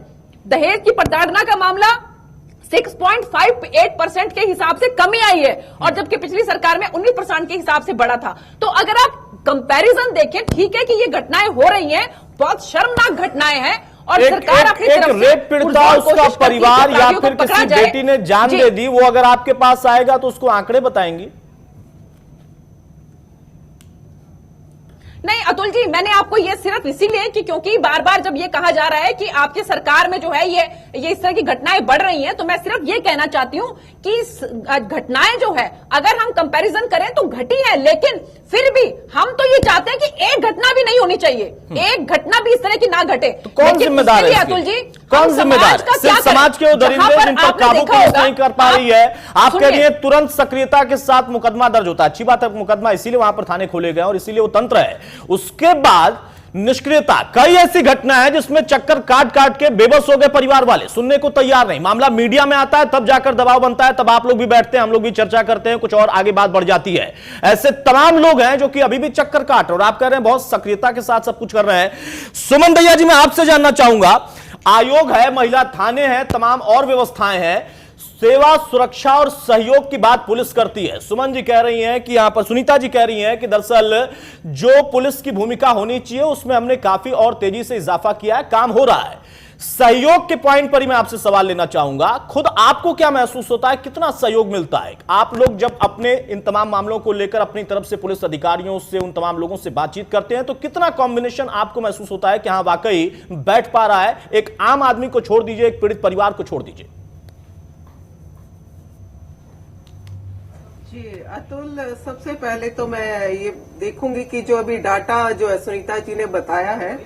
दहेज की प्रताड़ना का मामला 6.58% के हिसाब से कमी आई है, और जबकि पिछली सरकार में 19% के हिसाब से बढ़ा था। तो अगर आप कंपैरिजन देखें, ठीक है कि ये घटनाएं हो रही हैं, बहुत शर्मनाक घटनाएं हैं, और सरकार अपनी तरफ से रेप पीड़िता, उसका परिवार या फिर किसी बेटी ने जान दे दी, वो अगर आपके पास आएगा तो उसको आंकड़े बताएंगी? नहीं अतुल जी, मैंने आपको ये सिर्फ इसीलिए कि क्योंकि बार बार जब ये कहा जा रहा है कि आपकी सरकार में जो है ये इस तरह की घटनाएं बढ़ रही हैं, तो मैं सिर्फ ये कहना चाहती हूं कि घटनाएं जो है अगर हम कंपैरिजन करें तो घटी है, लेकिन फिर भी हम तो ये चाहते हैं कि एक घटना भी नहीं होनी चाहिए, एक घटना भी इस तरह की ना घटे। तो कौन जिम्मेदार है अतुल जी? कौन जिम्मेदार? सिर्फ समाज के वो दरिंदे जिन पर काबू पुलिस नहीं कर पा रही है। आप कह रही है तुरंत सक्रियता के साथ मुकदमा दर्ज होता है। अच्छी बात है, मुकदमा इसीलिए वहां पर थाने खोले गए और इसीलिए वो तंत्र है। उसके बाद निष्क्रियता। कई ऐसी घटना है जिसमें चक्कर काट काट के बेबस हो गए परिवार वाले, सुनने को तैयार नहीं। मामला मीडिया में आता है तब जाकर दबाव बनता है, तब आप लोग भी बैठते हैं, हम लोग भी चर्चा करते हैं, कुछ और आगे बात बढ़ जाती है। ऐसे तमाम लोग हैं जो कि अभी भी चक्कर काट, और आप कह रहे हैं बहुत सक्रियता के साथ सब कुछ कर रहे हैं। सुमन दैया जी, मैं आपसे जानना चाहूंगा, आयोग है, महिला थाने हैं, तमाम और व्यवस्थाएं हैं, सेवा, सुरक्षा और सहयोग की बात पुलिस करती है। सुमन जी कह रही हैं कि यहां पर सुनीता जी कह रही हैं कि दरअसल जो पुलिस की भूमिका होनी चाहिए उसमें हमने काफी और तेजी से इजाफा किया है, काम हो रहा है। सहयोग के पॉइंट पर ही मैं आपसे सवाल लेना चाहूंगा, खुद आपको क्या महसूस होता है, कितना सहयोग मिलता है? आप लोग जब अपने इन तमाम मामलों को लेकर अपनी तरफ से पुलिस अधिकारियों से, उन तमाम लोगों से बातचीत करते हैं तो कितना कॉम्बिनेशन आपको महसूस होता है कि हाँ वाकई बैठ पा रहा है? एक आम आदमी को छोड़ दीजिए, एक पीड़ित परिवार को छोड़ दीजिए। जी अतुल, सबसे पहले तो मैं ये देखूंगी कि जो अभी डाटा जो सुनीता जी ने बताया है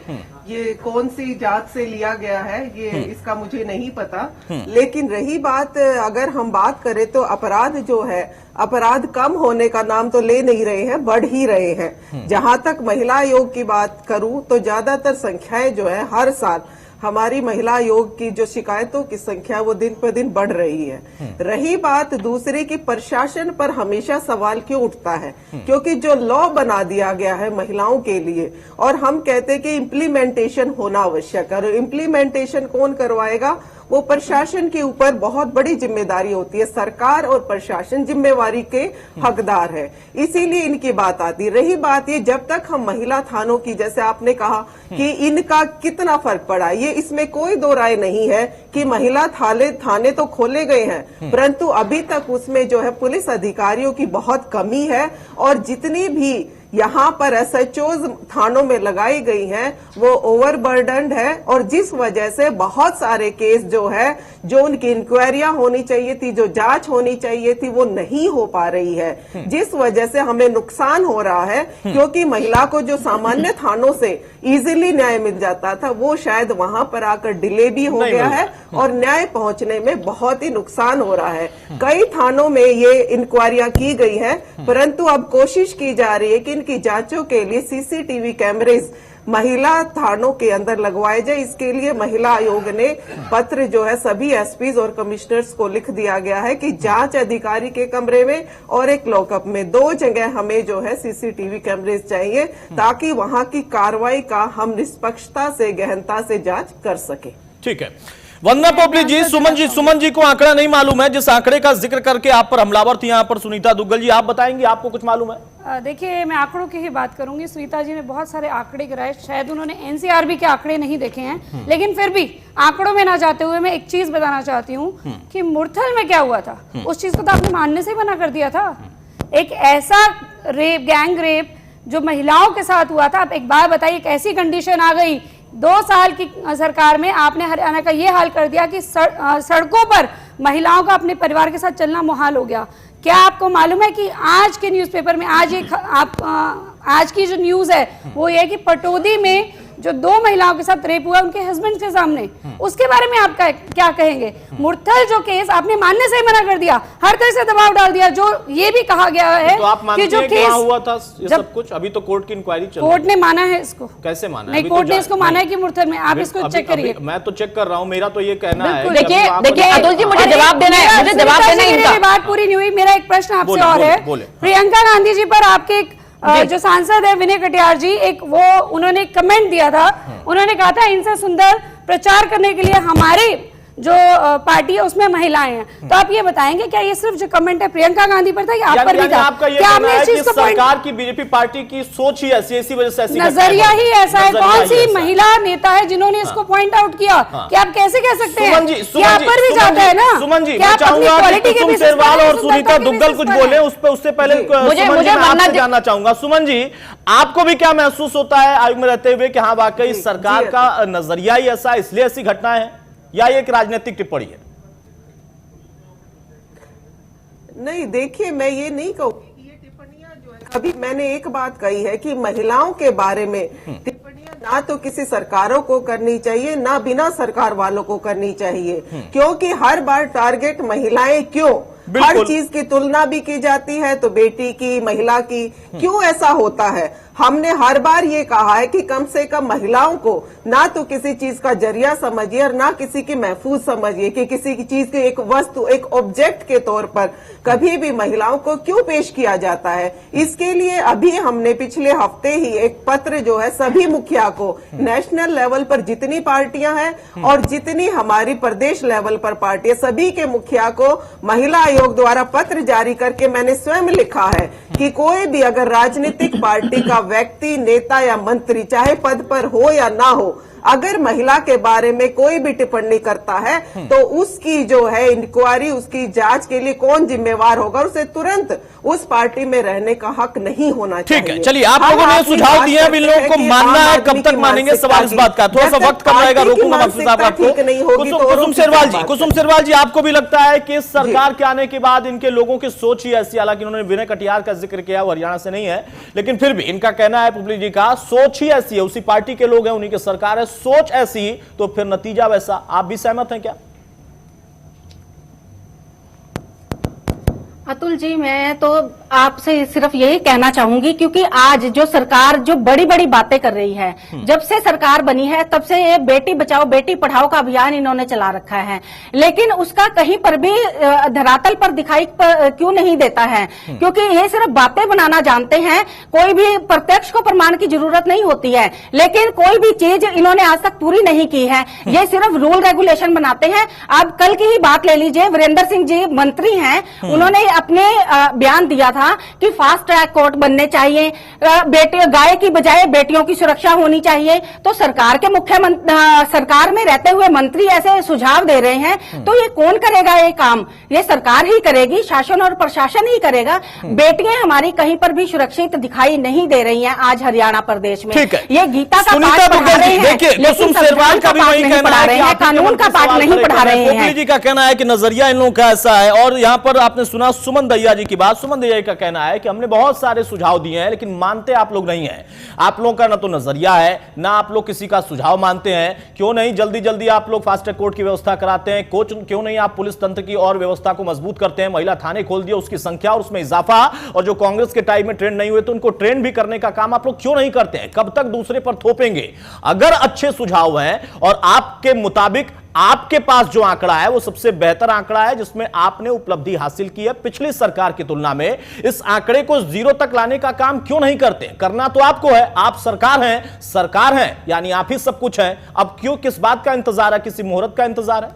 ये कौन सी जात से लिया गया है, ये इसका मुझे नहीं पता। लेकिन रही बात, अगर हम बात करें तो अपराध जो है, अपराध कम होने का नाम तो ले नहीं रहे हैं, बढ़ ही रहे हैं। जहां तक महिला आयोग की बात करूं तो ज्यादातर संख्याएं जो है, हर साल हमारी महिला आयोग की जो शिकायतों की संख्या वो दिन पर दिन बढ़ रही है। रही बात दूसरे की, प्रशासन पर हमेशा सवाल क्यों उठता है? क्योंकि जो लॉ बना दिया गया है महिलाओं के लिए, और हम कहते हैं कि इम्प्लीमेंटेशन होना आवश्यक है, और इम्प्लीमेंटेशन कौन करवाएगा? वो प्रशासन के ऊपर बहुत बड़ी जिम्मेदारी होती है। सरकार और प्रशासन जिम्मेवारी के हकदार है, इसीलिए इनकी बात आती। रही बात ये, जब तक हम महिला थानों की, जैसे आपने कहा कि इनका कितना फर्क पड़ा, ये इसमें कोई दो राय नहीं है कि महिला थाने तो खोले गए हैं, परंतु अभी तक उसमें जो है पुलिस अधिकारियों की बहुत कमी है, और जितनी भी यहाँ पर एसएचओज थानों में लगाई गई हैं वो ओवरबर्डन्ड है, और जिस वजह से बहुत सारे केस जो है, जो उनकी इंक्वायरियां होनी चाहिए थी, जो जांच होनी चाहिए थी, वो नहीं हो पा रही है, जिस वजह से हमें नुकसान हो रहा है। क्योंकि महिला को जो सामान्य थानों से इजीली न्याय मिल जाता था वो शायद वहां पर आकर डिले भी हो गया है, और न्याय पहुंचने में बहुत ही नुकसान हो रहा है। कई थानों में ये इंक्वायरियां की गई है, परंतु अब कोशिश की जा रही है कि की जांचों के लिए सीसीटीवी कैमरेज महिला थानों के अंदर लगवाए जाए। इसके लिए महिला आयोग ने पत्र जो है सभी एसपीज और कमिश्नर्स को लिख दिया गया है कि जांच अधिकारी के कमरे में और एक लॉकअप में, 2 जगह हमें जो है सीसीटीवी कैमरेज चाहिए, ताकि वहां की कार्रवाई का हम निष्पक्षता से, गहनता से जांच कर सके। ठीक है, वंदना पोपली जी, सुमन जी को आंकड़ा नहीं मालूम है, जिस आंकड़े का जिक्र करके आप पर हमलावर थी यहाँ पर सुनीता दुग्गल जी, आप बताएंगे, आपको कुछ मालूम है? देखिए, मैं आंकड़ों की ही बात करूंगी। सुनीता जी ने बहुत सारे आंकड़े गिराए, शायद उन्होंने एनसीआरबी के आंकड़े नहीं देखे हैं, लेकिन फिर भी आंकड़ों में ना जाते हुए मैं एक चीज बताना चाहती हूँ कि मुरथल में क्या हुआ था, उस चीज को तो आपने मानने से ही मना कर दिया था। एक ऐसा रेप, गैंग रेप जो महिलाओं के साथ हुआ था। आप एक बार बताइए, एक ऐसी कंडीशन आ गई 2 साल की सरकार में, आपने हरियाणा का ये हाल कर दिया कि सड़कों पर महिलाओं का अपने परिवार के साथ चलना मुहाल हो गया। क्या आपको मालूम है कि आज के न्यूज़पेपर में आज की जो न्यूज़ है वो ये है कि पटौदी में जो 2 महिलाओं के साथ रेप हुआ उनके हस्बैंड के सामने, उसके बारे में आप क्या कहेंगे? मुरथल जो केस आपने मानने से ही मना कर दिया, हर तरह से दबाव डाल दिया। जो ये भी कहा गया है तो आप कि जो केस हुआ था ये सब कुछ, अभी तो कोर्ट की इंक्वायरी चल रही है। कोर्ट ने माना है इसको? कैसे माना? नहीं, कोर्ट ने इसको माना है कि मुरथल में। आप इसको चेक करिए। मैं तो चेक कर रहा हूँ, मेरा तो ये कहना है। देखिए अतुल जी, मुझे जवाब देना है, मुझे जवाब देना है इनका। बात पूरी नहीं हुई। मेरा एक प्रश्न आपसे और है, प्रियंका गांधी जी पर आपके जो सांसद है विनय कटियार जी, एक वो उन्होंने कमेंट दिया था, उन्होंने कहा था इनसे सुंदर प्रचार करने के लिए हमारी जो पार्टी है उसमें महिलाएं हैं। तो आप ये बताएंगे क्या ये सिर्फ जो कमेंट है प्रियंका गांधी पर था या आप पर भी था? आपका ये कहना है कि सरकार की, बीजेपी पार्टी की सोच ही ऐसी, इसी वजह से ऐसी नजरिया ही ऐसा है। कौन सी महिला नेता है जिन्होंने इसको पॉइंट आउट किया? कि आप कैसे कह सकते हैं कि आप पर भी जाता है ना? सुमन जी, मैं चाहूंगा कि कुसुम शेरवाल और सुनीता दुग्गल कुछ बोले उस पर, उससे पहले मुझे आपसे जानना चाहूंगा, सुमन जी आपको भी क्या महसूस होता है आयोग में रहते हुए कि हाँ वाकई सरकार का नजरिया ही ऐसा, इसलिए ऐसी घटना है, या ये एक राजनीतिक टिप्पणी है? नहीं, देखिए, मैं ये नहीं कहूँगी कि ये टिप्पणियां जो है अभी मैंने एक बात कही है कि महिलाओं के बारे में टिप्पणियां ना तो किसी सरकारों को करनी चाहिए, ना बिना सरकार वालों को करनी चाहिए, क्योंकि हर बार टारगेट महिलाएं क्यों? हर चीज की तुलना भी की जाती है, तो बेटी की, महिला की, क्यों ऐसा होता है? हमने हर बार ये कहा है कि कम से कम महिलाओं को ना तो किसी चीज का जरिया समझिए और ना किसी की महफूज समझिए, कि किसी की चीज के एक वस्तु, एक ऑब्जेक्ट के तौर पर कभी भी महिलाओं को क्यों पेश किया जाता है। इसके लिए अभी हमने पिछले हफ्ते ही एक पत्र जो है सभी मुखिया को, नेशनल लेवल पर जितनी पार्टियां हैं और जितनी हमारी प्रदेश लेवल पर पार्टियां, सभी के मुखिया को महिला आयोग द्वारा पत्र जारी करके मैंने स्वयं लिखा है कि कोई भी अगर राजनीतिक पार्टी का व्यक्ति, नेता या मंत्री, चाहे पद पर हो या ना हो, अगर महिला के बारे में कोई भी टिप्पणी करता है तो उसकी जो है इंक्वायरी, उसकी जांच के लिए कौन जिम्मेवार होगा, उसे तुरंत उस पार्टी में रहने का हक नहीं होना चाहिए। ठीक है, चलिए, आप लोगों ने सुझाव दिए, अब इन लोगों को मानना है, कब तक मानेंगे, सवाल इस बात का। थोड़ा सा वक्त कम रहेगा, रोकूंगा मकसूद साहब आपको। कुसुम शेरवाल जी, आपको भी लगता है कि सरकार के आने के बाद इनके लोगों की सोच ही ऐसी, हालांकि उन्होंने विनय कटियार का जिक्र किया, वो हरियाणा से नहीं है, लेकिन फिर भी इनका कहना है, पुपली जी का, सोच ही ऐसी है, उसी पार्टी के लोग हैं, उन्हीं की सरकार है, सोच ऐसी, तो फिर नतीजा वैसा। आप भी सहमत हैं क्या? अतुल जी, मैं तो आपसे सिर्फ यही कहना चाहूंगी, क्योंकि आज जो सरकार जो बड़ी बड़ी बातें कर रही है, जब से सरकार बनी है तब से ये बेटी बचाओ बेटी पढ़ाओ का अभियान इन्होंने चला रखा है, लेकिन उसका कहीं पर भी धरातल पर दिखाई क्यों नहीं देता है? क्योंकि ये सिर्फ बातें बनाना जानते हैं, कोई भी प्रत्यक्ष को प्रमाण की जरूरत नहीं होती है, लेकिन कोई भी चीज इन्होंने आज तक पूरी नहीं की है। ये सिर्फ रूल रेगुलेशन बनाते हैं। आप कल की ही बात ले लीजिए, वीरेंद्र सिंह जी मंत्री हैं, उन्होंने अपने बयान दिया था कि फास्ट ट्रैक कोर्ट बनने चाहिए, बेटे गाय की बजाय बेटियों की सुरक्षा होनी चाहिए। तो सरकार के सरकार में रहते हुए मंत्री ऐसे सुझाव दे रहे हैं, तो ये कौन करेगा ये काम? ये सरकार ही करेगी, शासन और प्रशासन ही करेगा। बेटियां हमारी कहीं पर भी सुरक्षित दिखाई नहीं दे रही हैं आज हरियाणा प्रदेश में। ये गीता का पाठ पढ़ा रहे हैं, लेकिन संविधान का पाठ नहीं पढ़ा रहे हैं, कानून का पाठ नहीं पढ़ा रहे हैं। जी का कहना है कि नजरिया इन लोगों का ऐसा है। और यहां पर आपने सुना सुमन दैया जी की बात। सुमन दैया का कहना है कि हमने बहुत सारे सुझाव दिए हैं, लेकिन मानते आप लोग नहीं हैं। आप लोगों का ना तो नजरिया है, ना आप लोग किसी का सुझाव मानते हैं। क्यों नहीं जल्दी जल्दी आप लोग फास्ट ट्रैक कोर्ट की व्यवस्था कराते हैं? क्यों नहीं आप पुलिस तंत्र की और व्यवस्था को मजबूत करते हैं? महिला थाने खोल दिए, उसकी संख्या और उसमें इजाफा, और जो कांग्रेस के टाइम में ट्रेंड नहीं हुए तो उनको ट्रेंड भी करने का काम आप लोग क्यों नहीं करते हैं? कब तक दूसरे पर थोपेंगे? अगर अच्छे सुझाव हैं और आपके मुताबिक आपके पास जो आंकड़ा है वो सबसे बेहतर आंकड़ा है, जिसमें आपने उपलब्धि हासिल की है पिछली सरकार की तुलना में, इस आंकड़े को जीरो तक लाने का काम क्यों नहीं करते? करना तो आपको है, आप सरकार हैं, यानी आप ही सब कुछ हैं। अब क्यों, किस बात का इंतजार है? किसी मुहूर्त का इंतजार है?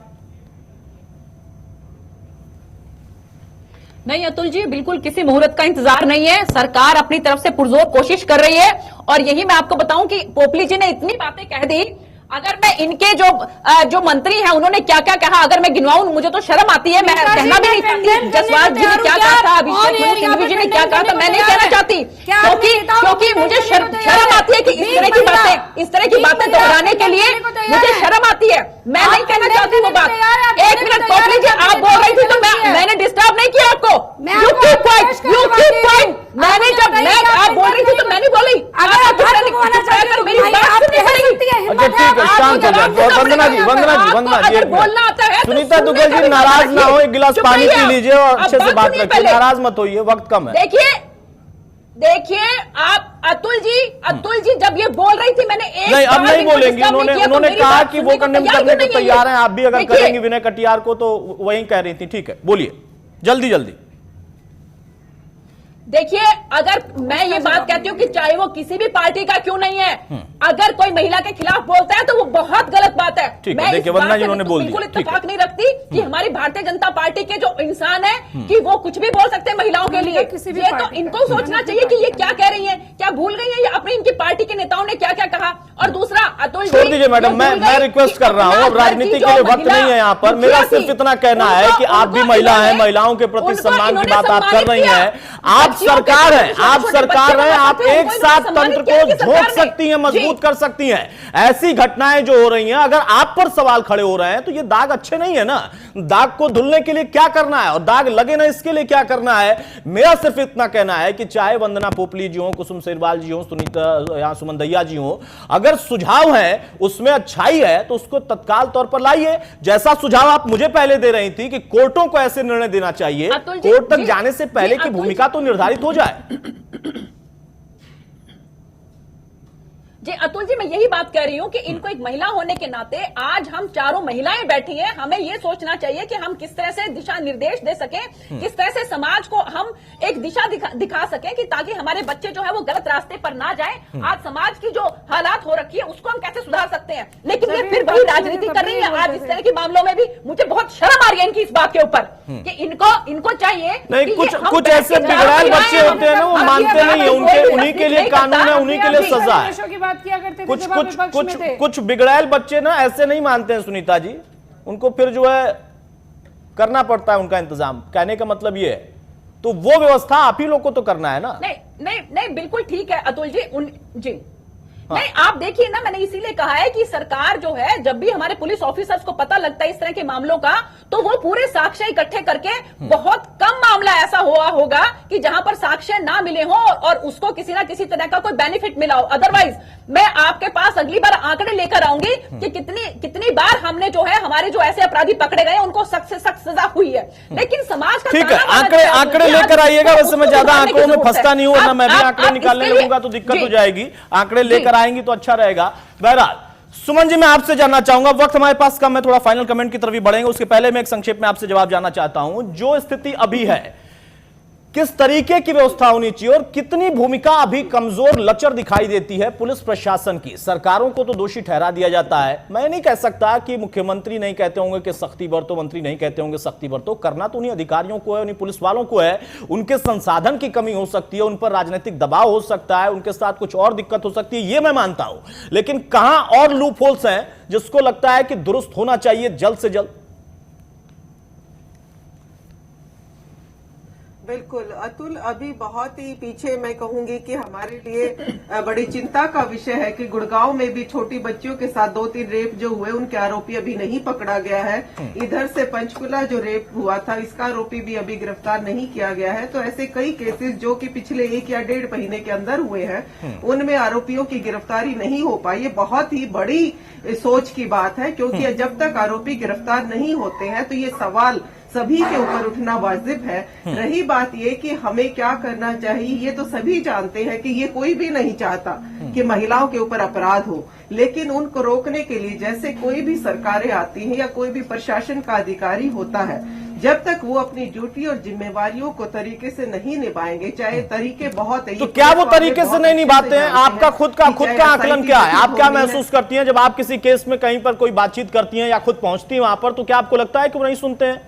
नहीं अतुल जी, बिल्कुल किसी मुहूर्त का इंतजार नहीं है। सरकार अपनी तरफ से पुरजोर कोशिश कर रही है, और यही मैं आपको बताऊं कि पोपली जी ने इतनी बातें कह दी। अगर मैं इनके जो मंत्री हैं उन्होंने क्या क्या कहा अगर मैं गिनवाऊं, मुझे तो शर्म आती है, मैं कहना भी नहीं चाहती। जसवाल जी ने क्या कहा था, अभिषेक सिंघवी जी ने क्या कहा था, मैं नहीं कहना चाहती, क्योंकि मुझे शर्म आती है कि इस तरह की बातें दोहराने के लिए मुझे शर्म आती है। मैं नहीं कहना चाहती वो बात। एक मिनट पोपली जी, आप बोल रही थी तो मैंने डिस्टर्ब नहीं किया आपको। You keep quiet. मैंने जब आप बोल रही थी तो मैंने बोली, मेरी बात सुननी पड़ेगी। शांत हो जाए। वंदना जी बोलना आता है। सुनीता दुग्गल जी, नाराज ना हो, एक गिलास पानी पी लीजिए और अच्छे से बात रखिए, नाराज मत होइए, वक्त कम है। देखिए आप अतुल जी जब ये बोल रही थी, मैंने एक नहीं, अब नहीं बोलेंगी। उन्होंने कहा कि वो कंडेम करने को तैयार हैं, आप भी अगर करेंगी विनय कटियार को तो वही कह रही थी। ठीक है, बोलिए जल्दी। देखिए, अगर मैं ये बात कहती हूँ कि चाहे वो किसी भी पार्टी का क्यों नहीं है, अगर कोई महिला के खिलाफ बोलता है तो वो बहुत गलत बात है। मैं देखिए, वंदना जी उन्होंने बोल बिल्कुल इत्तेफाक नहीं रखती कि हमारी भारतीय जनता पार्टी के जो इंसान है कि वो कुछ भी बोल सकते हैं महिलाओं के लिए। ये तो इनको सोचना चाहिए कि ये क्या कह रही है, क्या भूल गई है, या अपनी इनकी पार्टी के नेताओं ने क्या क्या कहा। और दूसरा, अतुल छोड़ दीजिए मैडम, मैं रिक्वेस्ट कर रहा हूँ, अब राजनीति के लिए वक्त नहीं है यहाँ पर। मेरा सिर्फ इतना कहना है कि आप भी महिला हैं, महिलाओं के प्रति सम्मान की बात आप कर रही हैं। आप बच्चियों के सरकार है, छोटे आप छोटे सरकार बच्चे है, वहां आप पे एक उनको साथ सम्मानित तंत्र किया को कि सरकार झोंक ने। सकती हैं, मजबूत जी। कर सकती हैं। ऐसी घटनाएं जो हो रही हैं, अगर आप पर सवाल खड़े हो रहे हैं तो ये दाग अच्छे नहीं है ना। दाग को धुलने के लिए क्या करना है और दाग लगे ना इसके लिए क्या करना है। मेरा सिर्फ इतना कहना है कि चाहे वंदना पोपली जी हो, कुसुम सेरवाल जी हो, सुनीता या सुमन दैया जी हो, अगर सुझाव है उसमें अच्छाई है तो उसको तत्काल तौर पर लाइए। जैसा सुझाव आप मुझे पहले दे रही थी कि कोर्टों को ऐसे निर्णय देना चाहिए, अतुल जी, कोर्ट तक जी, जाने से पहले जी, की अतुल भूमिका तो निर्धारित हो जाए। जी अतुल जी, मैं यही बात कह रही हूं कि इनको एक महिला होने के नाते आज हम चारों महिलाएं बैठी हैं, हमें ये सोचना चाहिए कि हम किस तरह से दिशा निर्देश दे सकें, किस तरह से समाज को हम एक दिशा दिखा सकें कि ताकि हमारे बच्चे जो है वो गलत रास्ते पर ना जाएं। आज समाज की जो हालात हो रखी है उसको हम कैसे सुधार सकते हैं, लेकिन ये फिर वही राजनीति कर रही है। आज इस तरह के मामलों में भी मुझे बहुत शर्म आ रही है इनकी इस बात के ऊपर कि इनको चाहिए नहीं, कि कुछ ये हम कुछ बैठ ऐसे के चारों बिगड़ैल महिलाएं बच्चे होते हैं ना, वो हम मानते नहीं है, उनके उन्हीं के लिए कानून है, उन्हीं के लिए सजा है। देशों की बात किया करते थे कुछ जब आप कुछ विपक्ष कुछ में थे। कुछ बिगड़ैल बच्चे ना ऐसे नहीं मानते हैं सुनीता जी, उनको फिर जो है करना पड़ता है उनका इंतजाम। कहने का मतलब ये है, तो वो व्यवस्था आप ही लोग को तो करना है ना। नहीं नहीं नहीं, बिल्कुल ठीक है अतुल जी। जी नहीं, आप देखिए ना, मैंने इसीलिए कहा है कि सरकार जो है, जब भी हमारे पुलिस ऑफिसर्स को पता लगता है इस तरह के मामलों का, तो वो पूरे साक्ष्य इकट्ठे करके, बहुत कम मामला ऐसा हुआ होगा कि जहां पर साक्ष्य ना मिले हो और उसको किसी ना किसी तरह का कोई बेनिफिट मिला हो। अदरवाइज मैं आपके पास अगली बार आंकड़े लेकर आऊंगी कि कितनी बार हमने जो है हमारे जो ऐसे अपराधी पकड़े गए उनको सख्त से सख्त सजा हुई है। लेकिन समाज का ठीक है, ताना बाना जो है, आंकड़े लेकर आइएगा। वैसे मैं ज्यादा आंकड़ों में फंसता नहीं हूं, वरना मैं भी आंकड़े निकालने लगूंगा तो दिक्कत हो जाएगी। आंकड़े लेकर आएंगी तो अच्छा रहेगा। बहरहाल सुमन जी, मैं आपसे जानना चाहूंगा, वक्त हमारे पास कम है, थोड़ा फाइनल कमेंट की तरफ भी बढ़ेंगे, उसके पहले मैं एक संक्षेप में आपसे जवाब जानना चाहता हूं। जो स्थिति अभी है, किस तरीके की व्यवस्था होनी चाहिए और कितनी भूमिका अभी कमजोर लचर दिखाई देती है पुलिस प्रशासन की। सरकारों को तो दोषी ठहरा दिया जाता है। मैं नहीं कह सकता कि मुख्यमंत्री नहीं कहते होंगे कि सख्ती बरतो, मंत्री नहीं कहते होंगे सख्ती बरतो। करना तो उन्हीं अधिकारियों को है, उन्हीं पुलिस वालों को है। उनके संसाधन की कमी हो सकती है, उन पर राजनीतिक दबाव हो सकता है, उनके साथ कुछ और दिक्कत हो सकती है, ये मैं मानता हूं। लेकिन कहां और लूप होल्स हैं जिसको लगता है कि दुरुस्त होना चाहिए जल्द से जल्द? बिल्कुल अतुल, अभी बहुत ही पीछे मैं कहूंगी कि हमारे लिए बड़ी चिंता का विषय है कि गुड़गांव में भी छोटी बच्चियों के साथ 2-3 रेप जो हुए, उनके आरोपी अभी नहीं पकड़ा गया है। इधर से पंचकुला जो रेप हुआ था, इसका आरोपी भी अभी गिरफ्तार नहीं किया गया है। तो ऐसे कई केसेस जो कि पिछले 1 या 1.5 महीने के अंदर हुए हैं, उनमें आरोपियों की गिरफ्तारी नहीं हो पाई। ये बहुत ही बड़ी सोच की बात है, क्योंकि जब तक आरोपी गिरफ्तार नहीं होते हैं तो ये सवाल सभी के ऊपर उठना वाजिब है। रही बात ये कि हमें क्या करना चाहिए, ये तो सभी जानते हैं कि ये कोई भी नहीं चाहता कि महिलाओं के ऊपर अपराध हो, लेकिन उनको रोकने के लिए जैसे कोई भी सरकारें आती हैं या कोई भी प्रशासन का अधिकारी होता है, जब तक वो अपनी ड्यूटी और जिम्मेवारियों को तरीके से नहीं निभाएंगे, चाहे तरीके बहुत है, तो क्या वो तरीके से नहीं निभाते हैं? आपका खुद का आकलन क्या है? आप क्या महसूस करती हैं जब आप किसी केस में कहीं पर कोई बातचीत करती हैं या खुद पहुंचती हैं वहां पर, तो क्या आपको लगता है कि वो नहीं सुनते हैं?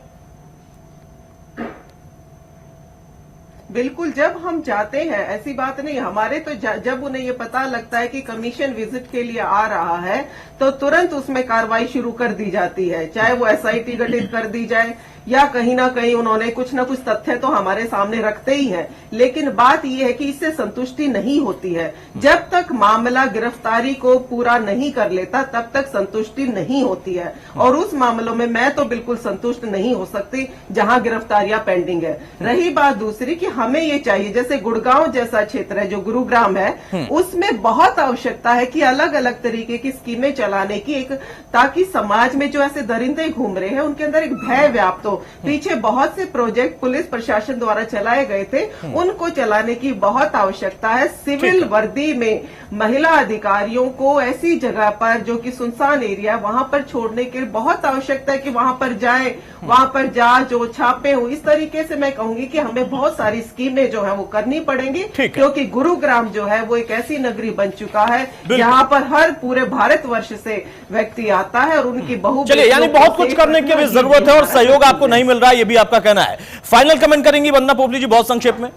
बिल्कुल, जब हम जाते हैं, ऐसी बात नहीं, हमारे तो जब उन्हें ये पता लगता है कि कमीशन विजिट के लिए आ रहा है तो तुरंत उसमें कार्रवाई शुरू कर दी जाती है, चाहे वो एसआईटी गठित कर दी जाए या कहीं ना कहीं उन्होंने कुछ ना कुछ तथ्य तो हमारे सामने रखते ही हैं। लेकिन बात यह है कि इससे संतुष्टि नहीं होती है। जब तक मामला गिरफ्तारी को पूरा नहीं कर लेता तब तक संतुष्टि नहीं होती है, और उस मामलों में मैं तो बिल्कुल संतुष्ट नहीं हो सकती जहां गिरफ्तारियां पेंडिंग है। रही बात दूसरी कि हमें ये चाहिए, जैसे गुड़गांव जैसा क्षेत्र है जो गुरुग्राम है, उसमें बहुत आवश्यकता है कि अलग अलग तरीके की स्कीमें चलाने की, एक ताकि समाज में जो ऐसे दरिंदे घूम रहे हैं उनके अंदर एक भय व्याप्त हो। पीछे बहुत से प्रोजेक्ट पुलिस प्रशासन द्वारा चलाए गए थे, उनको चलाने की बहुत आवश्यकता है। सिविल वर्दी में महिला अधिकारियों को ऐसी जगह पर जो कि सुनसान एरिया है वहां पर छोड़ने की बहुत आवश्यकता है कि वहां पर जाए, वहां पर जांच हो, छापे हो। इस तरीके से मैं कहूंगी कि हमें बहुत सारी स्कीमें जो है वो करनी पड़ेंगी, क्योंकि गुरुग्राम जो है वो एक ऐसी नगरी बन चुका है जहां पर हर पूरे भारतवर्ष से व्यक्ति आता है और उनकी बहु, चलिए, यानी बहुत कुछ करने की भी जरूरत है और सहयोग आपको नहीं मिल रहा है, ये भी आपका कहना है। फाइनल कमेंट करेंगी वंदना पोपली जी, बहुत संक्षेप में।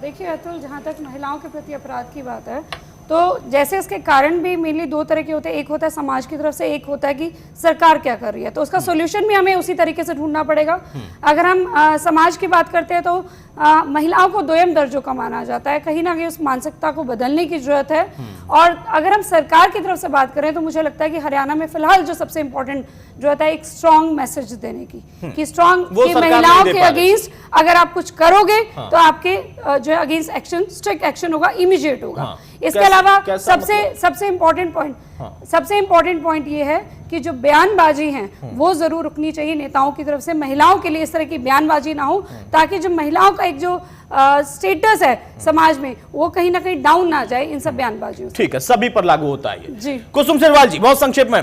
देखिए अतुल, जहां तक महिलाओं के प्रति अपराध की बात है तो जैसे इसके कारण भी मेनली दो तरह के होते हैं, एक होता है समाज की तरफ से, एक होता है कि सरकार क्या कर रही है। तो उसका सोल्यूशन भी हमें उसी तरीके से ढूंढना पड़ेगा। अगर हम समाज की बात करते हैं तो महिलाओं को दोयम दर्जों का माना जाता है, कहीं ना कहीं उस मानसिकता को बदलने की जरूरत है। और अगर हम सरकार की तरफ से बात करें तो मुझे लगता है कि हरियाणा में फिलहाल जो सबसे इंपॉर्टेंट जरूरत है एक स्ट्रांग मैसेज देने की, कि स्ट्रांग की महिलाओं के अगेंस्ट अगर आप कुछ करोगे तो आपके जो अगेंस्ट एक्शन, स्ट्रिक्ट एक्शन होगा, इमीडिएट होगा। इसके अलावा सबसे इम्पोर्टेंट पॉइंट ये है कि जो बयानबाजी है वो जरूर रुकनी चाहिए नेताओं की तरफ से। महिलाओं के लिए इस तरह की बयानबाजी ना हो, ताकि जो महिलाओं का एक जो स्टेटस है समाज में वो कहीं ना कहीं डाउन ना जाए इन सब बयानबाजियों से। ठीक है, सभी पर लागू होता है ये। जी कुसुम सिरवाल जी, बहुत संक्षेप में।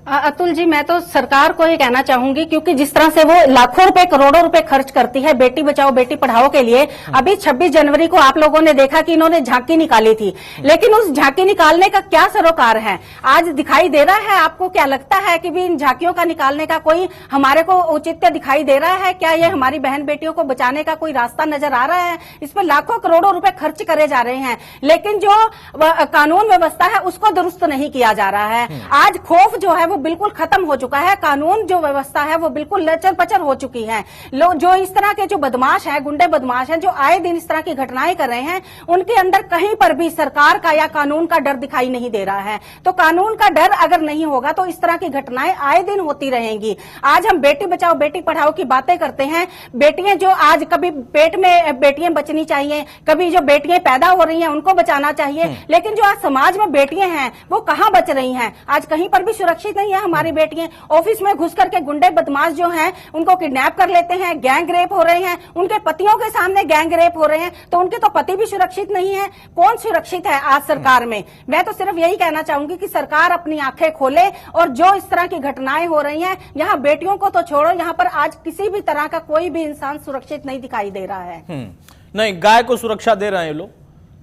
अतुल जी, मैं तो सरकार को ये कहना चाहूंगी, क्योंकि जिस तरह से वो लाखों रुपए करोड़ों रुपए खर्च करती है बेटी बचाओ बेटी पढ़ाओ के लिए। अभी 26 जनवरी को आप लोगों ने देखा कि इन्होंने झांकी निकाली थी, लेकिन उस झांकी निकालने का क्या सरोकार है आज दिखाई दे रहा है? आपको क्या लगता है कि भी इन झांकियों का निकालने का कोई हमारे को औचित्य दिखाई दे रहा है? क्या ये हमारी बहन बेटियों को बचाने का कोई रास्ता नजर आ रहा है? इस पर लाखों करोड़ों रुपए खर्च करे जा रहे हैं, लेकिन जो कानून व्यवस्था है उसको दुरुस्त नहीं किया जा रहा है। आज खौफ जो है बिल्कुल खत्म हो चुका है, कानून जो व्यवस्था है वो बिल्कुल लचर पचर हो चुकी है। लोग जो इस तरह के जो बदमाश हैं, गुंडे बदमाश हैं, जो आए दिन इस तरह की घटनाएं कर रहे हैं, उनके अंदर कहीं पर भी सरकार का या कानून का डर दिखाई नहीं दे रहा है। तो कानून का डर अगर नहीं होगा तो इस तरह की घटनाएं आए दिन होती रहेंगी। आज हम बेटी बचाओ बेटी पढ़ाओ की बातें करते हैं, बेटियां जो आज कभी पेट में बेटियां बचनी चाहिए, कभी जो बेटियां पैदा हो रही हैं उनको बचाना चाहिए, लेकिन जो आज समाज में बेटियां हैं वो कहां बच रही हैं? आज कहीं पर भी सुरक्षित नहीं है हमारी बेटियां। ऑफिस में घुस करके गुंडे बदमाश जो हैं उनको किडनैप कर लेते हैं, गैंग रेप हो रहे हैं, उनके पतियों के सामने गैंग रेप हो रहे हैं, तो उनके तो पति भी सुरक्षित नहीं है। कौन सुरक्षित है आज सरकार में? मैं तो सिर्फ यही कहना चाहूंगी कि सरकार अपनी आंखें खोले और जो इस तरह की घटनाएं हो रही हैं, यहाँ बेटियों को तो छोड़ो, यहाँ पर आज किसी भी तरह का कोई भी इंसान सुरक्षित नहीं दिखाई दे रहा है। नहीं, गाय को सुरक्षा दे रहे हैं ये लोग।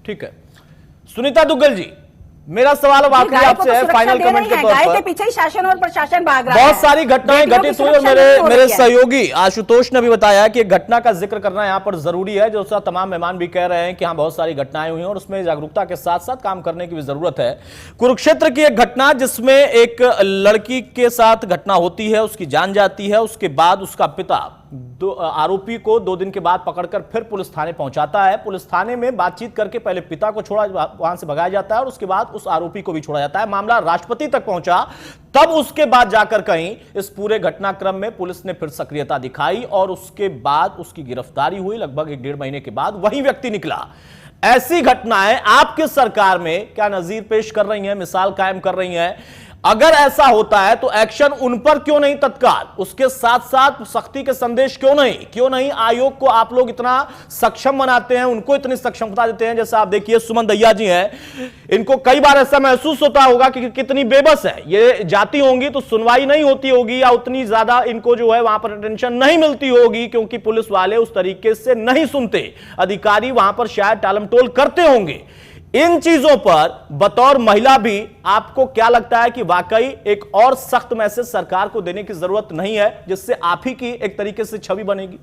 ठीक है, सुनीता दुग्गल जी, मेरा सवाल अब आखिरी आपसे है, फाइनल कमेंट के तौर पर। गाय के पीछे ही शासन और प्रशासन भाग रहा है। बहुत सारी घटनाएं घटित हुई और मेरे सहयोगी आशुतोष ने भी बताया कि घटना का जिक्र करना यहाँ पर जरूरी है, जो तमाम मेहमान भी कह रहे हैं कि हाँ बहुत सारी घटनाएं हुई हैं और उसमें जागरूकता के साथ साथ काम करने की भी जरूरत है। कुरुक्षेत्र की एक घटना जिसमें एक लड़की के साथ घटना होती है, उसकी जान जाती है, उसके बाद उसका पिता आरोपी को 2 दिन के बाद पकड़कर फिर पुलिस थाने पहुंचाता है। पुलिस थाने में बातचीत करके पहले पिता को वहां से भगाया जाता है और उसके बाद उस आरोपी को भी छोड़ा जाता है। मामला राष्ट्रपति तक पहुंचा, तब उसके बाद जाकर कहीं इस पूरे घटनाक्रम में पुलिस ने फिर सक्रियता दिखाई और उसके बाद उसकी गिरफ्तारी हुई। लगभग 1-1.5 महीने के बाद वही व्यक्ति निकला। ऐसी घटनाएं आपकी सरकार में क्या नजीर पेश कर रही हैं, मिसाल कायम कर रही हैं? अगर ऐसा होता है तो एक्शन उन पर क्यों नहीं तत्काल? उसके साथ साथ सख्ती के संदेश क्यों नहीं? आयोग को आप लोग इतना सक्षम बनाते हैं, उनको इतनी सक्षमता देते हैं। जैसा आप देखिए सुमन दैया जी हैं, इनको कई बार ऐसा महसूस होता होगा कि कितनी बेबस है ये, जाती होंगी तो सुनवाई नहीं होती होगी या उतनी ज्यादा इनको जो है वहां पर अटेंशन नहीं मिलती होगी, क्योंकि पुलिस वाले उस तरीके से नहीं सुनते, अधिकारी वहां पर शायद टालमटोल करते होंगे। इन चीजों पर बतौर महिला भी आपको क्या लगता है कि वाकई एक और सख्त मैसेज सरकार को देने की जरूरत नहीं है, जिससे आप ही की एक तरीके से छवि बनेगी?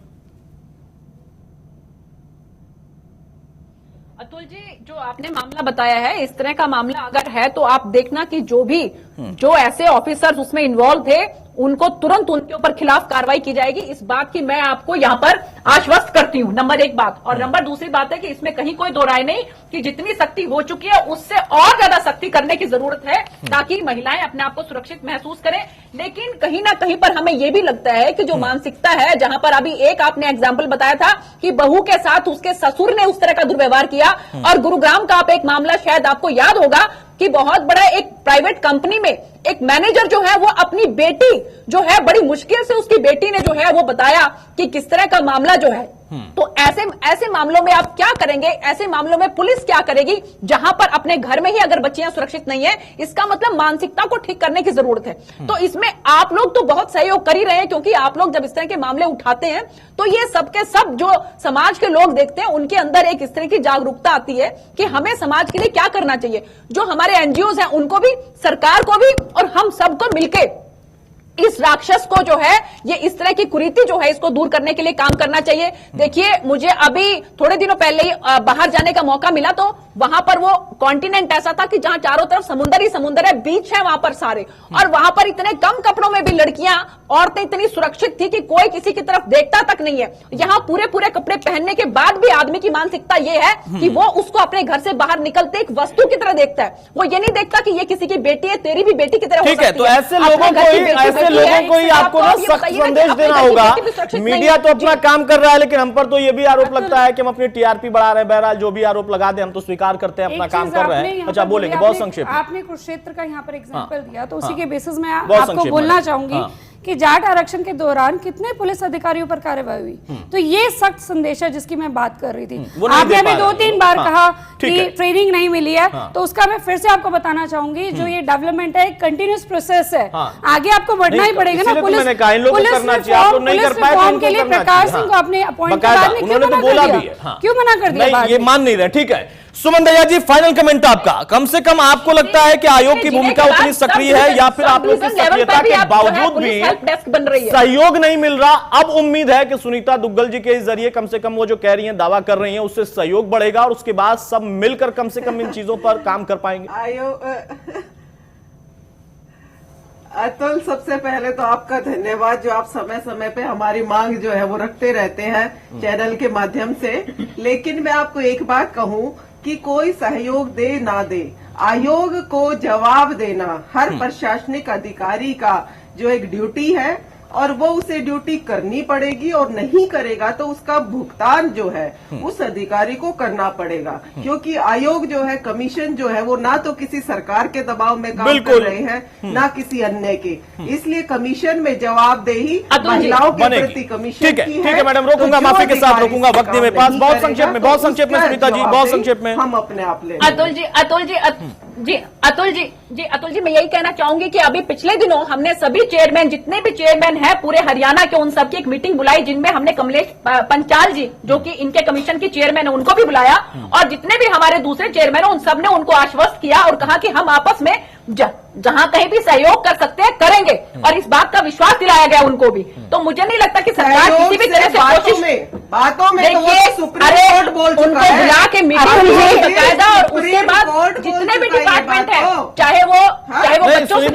अतुल जी, जो आपने मामला बताया है, इस तरह का मामला अगर है तो आप देखना कि जो ऐसे ऑफिसर्स उसमें इन्वॉल्व थे उनको तुरंत उनके ऊपर खिलाफ कार्रवाई की जाएगी। इस बात की मैं आपको यहां पर आश्वस्त करती हूं, नंबर 1 बात। और नंबर दूसरी बात है कि इसमें कहीं कोई दो राय नहीं कि जितनी सख्ती हो चुकी है उससे और ज्यादा सख्ती करने की जरूरत है, ताकि महिलाएं अपने आप को सुरक्षित महसूस करें। लेकिन कहीं ना कहीं पर हमें यह भी लगता है कि जो मानसिकता है, जहां पर अभी एक आपने एग्जाम्पल बताया था कि बहू के साथ उसके ससुर ने उस तरह का दुर्व्यवहार किया, और गुरुग्राम का आप एक मामला शायद आपको याद होगा कि बहुत बड़ा एक प्राइवेट कंपनी में एक मैनेजर जो है वो अपनी बेटी जो है, बड़ी मुश्किल से उसकी बेटी ने जो है वो बताया कि किस तरह का मामला जो है। तो ऐसे मामलों में आप क्या करेंगे? ऐसे मामलों में पुलिस क्या करेगी? जहां पर अपने घर में ही अगर बच्चियां सुरक्षित नहीं है, इसका मतलब मानसिकता को ठीक करने की जरूरत है। तो इसमें आप लोग तो बहुत सहयोग कर ही रहे हैं, क्योंकि आप लोग जब इस तरह के मामले उठाते हैं तो ये सबके सब जो समाज के लोग देखते हैं उनके अंदर एक इस तरह की जागरूकता आती है कि हमें समाज के लिए क्या करना चाहिए। जो हमारे एनजीओज हैं उनको भी, सरकार को भी और हम सबको मिलकर इस राक्षस को जो है, ये इस तरह की कुरीति जो है, इसको दूर करने के लिए काम करना चाहिए। देखिए, मुझे अभी थोड़े दिनों पहले ही बाहर जाने का मौका मिला, तो वहां पर वो कॉन्टिनेंट ऐसा था कि जहां चारों तरफ समुद्र ही समुद्र है, बीच है वहां पर सारे, और वहां पर इतने कम कपड़ों में भी लड़कियां, औरतें इतनी सुरक्षित थी कि कोई किसी की तरफ देखता तक नहीं है। यहां पूरे पूरे कपड़े पहनने के बाद भी आदमी की मानसिकता ये है कि वो उसको अपने घर से बाहर निकलते एक वस्तु की तरह देखता है। वो ये नहीं देखता कि ये किसी की बेटी है, तेरी भी बेटी की तरह हो ठीक है, सकती तो ऐसे लोगों को ही आपको ना सख्त संदेश देना होगा। मीडिया तो अपना काम कर रहा है, लेकिन हम पर तो ये भी आरोप लगता है कि हम अपनी टीआरपी बढ़ा रहे हैं। बहरहाल जो भी आरोप लगा दे, हम तो स्वीकार करते हैं, अपना काम कर रहे हैं। अच्छा, बोलेंगे बहुत संक्षेप में। आपने कुरुक्षेत्र का यहाँ पर एग्जांपल दिया, तो उसी के बेसिस में बहुत आपको संक्षेप बोलना में। चाहूंगी कि जाट आरक्षण के दौरान कितने पुलिस अधिकारियों पर कार्रवाई हुई। तो ये सख्त संदेश है जिसकी मैं बात कर रही थी। आपने हमें 2-3 बार कहा कि ट्रेनिंग नहीं मिली है, तो उसका मैं फिर से आपको बताना चाहूंगी, जो ये डेवलपमेंट है, कंटिन्यूस प्रोसेस है, आगे आपको बढ़ना ही पड़ेगा ना। पुलिस रिफॉर्म के लिए प्रकाश सिंह को आपने अपॉइंट किया, क्यों मना कर दिया? क्यों मना कर दिया? ये मान नहीं रहे। ठीक है, सुमन दहिया जी, फाइनल कमेंट आपका। कम से कम आपको लगता है कि आयोग की भूमिका उतनी सक्रिय है, या फिर आप लोग की सक्रियता के बावजूद भी सहयोग नहीं मिल रहा? अब उम्मीद है कि सुनीता दुग्गल जी के जरिए कम से कम वो जो कह रही हैं, दावा कर रही हैं, उससे सहयोग बढ़ेगा और उसके बाद सब मिलकर कम से कम इन चीजों पर काम कर पाएंगे। अतुल, सबसे पहले तो आपका धन्यवाद, जो आप समय समय पे हमारी मांग जो है वो रखते रहते हैं चैनल के माध्यम से। लेकिन मैं आपको एक बात कहूं कि कोई सहयोग दे ना दे, आयोग को जवाब देना हर प्रशासनिक अधिकारी का जो एक ड्यूटी है, और वो उसे ड्यूटी करनी पड़ेगी, और नहीं करेगा तो उसका भुगतान जो है उस अधिकारी को करना पड़ेगा। क्योंकि आयोग जो है, कमीशन जो है, वो ना तो किसी सरकार के दबाव में काम कर रहे हैं, ना किसी अन्य के। इसलिए कमीशन में जवाबदेही महिलाओं के प्रति कमीशन की है। ठीक है मैडम, रोकूंगा, माफी के साथ रोकूंगा, वक्त नहीं मेरे पास। बहुत संक्षेप में सुनीता जी, बहुत संक्षेप में। हम अपने आप ले अतुल जी, मैं यही कहना चाहूंगी कि अभी पिछले दिनों हमने सभी चेयरमैन, जितने भी चेयरमैन हैं पूरे हरियाणा के, उन सबकी एक मीटिंग बुलाई, जिनमें हमने कमलेश पंचाल जी, जो कि इनके कमीशन के चेयरमैन है, उनको भी बुलाया, और जितने भी हमारे दूसरे चेयरमैन हैं, उन सबने उनको आश्वस्त किया और कहा कि हम आपस में जहां कहीं भी सहयोग कर सकते हैं करेंगे, और इस बात का विश्वास दिलाया गया उनको भी। तो मुझे नहीं लगता कि सरकार किसी भी तरह से बातों में तो अरे उनको बुला के मीटिंग बकायदा, और उसके बाद जितने भी डिपार्टमेंट है, चाहे वो बच्चों से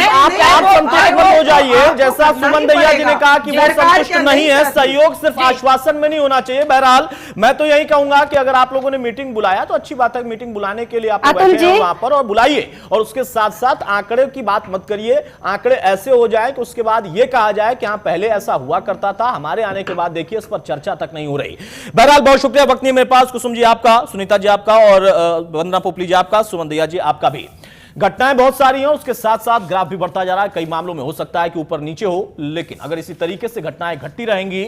आप संतुष्ट हो जाइए। जैसा सुमन दहिया जी ने कहा कि वो संतुष्ट नहीं है, सहयोग सिर्फ आश्वासन में नहीं होना चाहिए। बहरहाल मैं तो यही कहूंगा कि अगर आप लोगों ने मीटिंग बुलाया तो अच्छी बात है, मीटिंग बुलाने के लिए आप बैठे हैं वहां पर, और बुलाइए, और उसके साथ साथ आंकड़े की बात मत करिए। आंकड़े ऐसे हो जाए कि उसके बाद यह कहा जाए कि हां पहले ऐसा हुआ करता था, हमारे आने के बाद देखिए इस पर चर्चा तक नहीं हो रही। बहरहाल बहुत शुक्रिया, वक्त नहीं मेरे पास। कुसुम जी आपका, सुनीता जी आपका, और वंदना पोपली जी आपका, सुमन दहिया जी आपका भी। घटनाएं बहुत सारी हैं, उसके साथ साथ ग्राफ भी बढ़ता जा रहा है। कई मामलों में हो सकता है कि ऊपर नीचे हो, लेकिन अगर इसी तरीके से घटनाएं घटती रहेंगी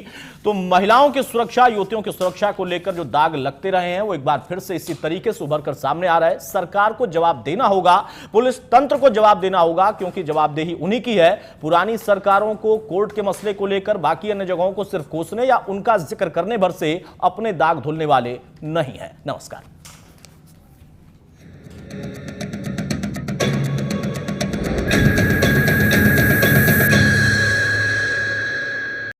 तो महिलाओं की सुरक्षा, युवतियों की सुरक्षा को लेकर जो दाग लगते रहे हैं वो एक बार फिर से इसी तरीके से उभर कर सामने आ रहा है। सरकार को जवाब देना होगा, पुलिस तंत्र को जवाब देना होगा, क्योंकि जवाबदेही उन्हीं की है। पुरानी सरकारों को कोर्ट के मसले को लेकर, बाकी अन्य जगहों को सिर्फ कोसने या उनका जिक्र करने भर से अपने दाग धुलने वाले नहीं है। नमस्कार।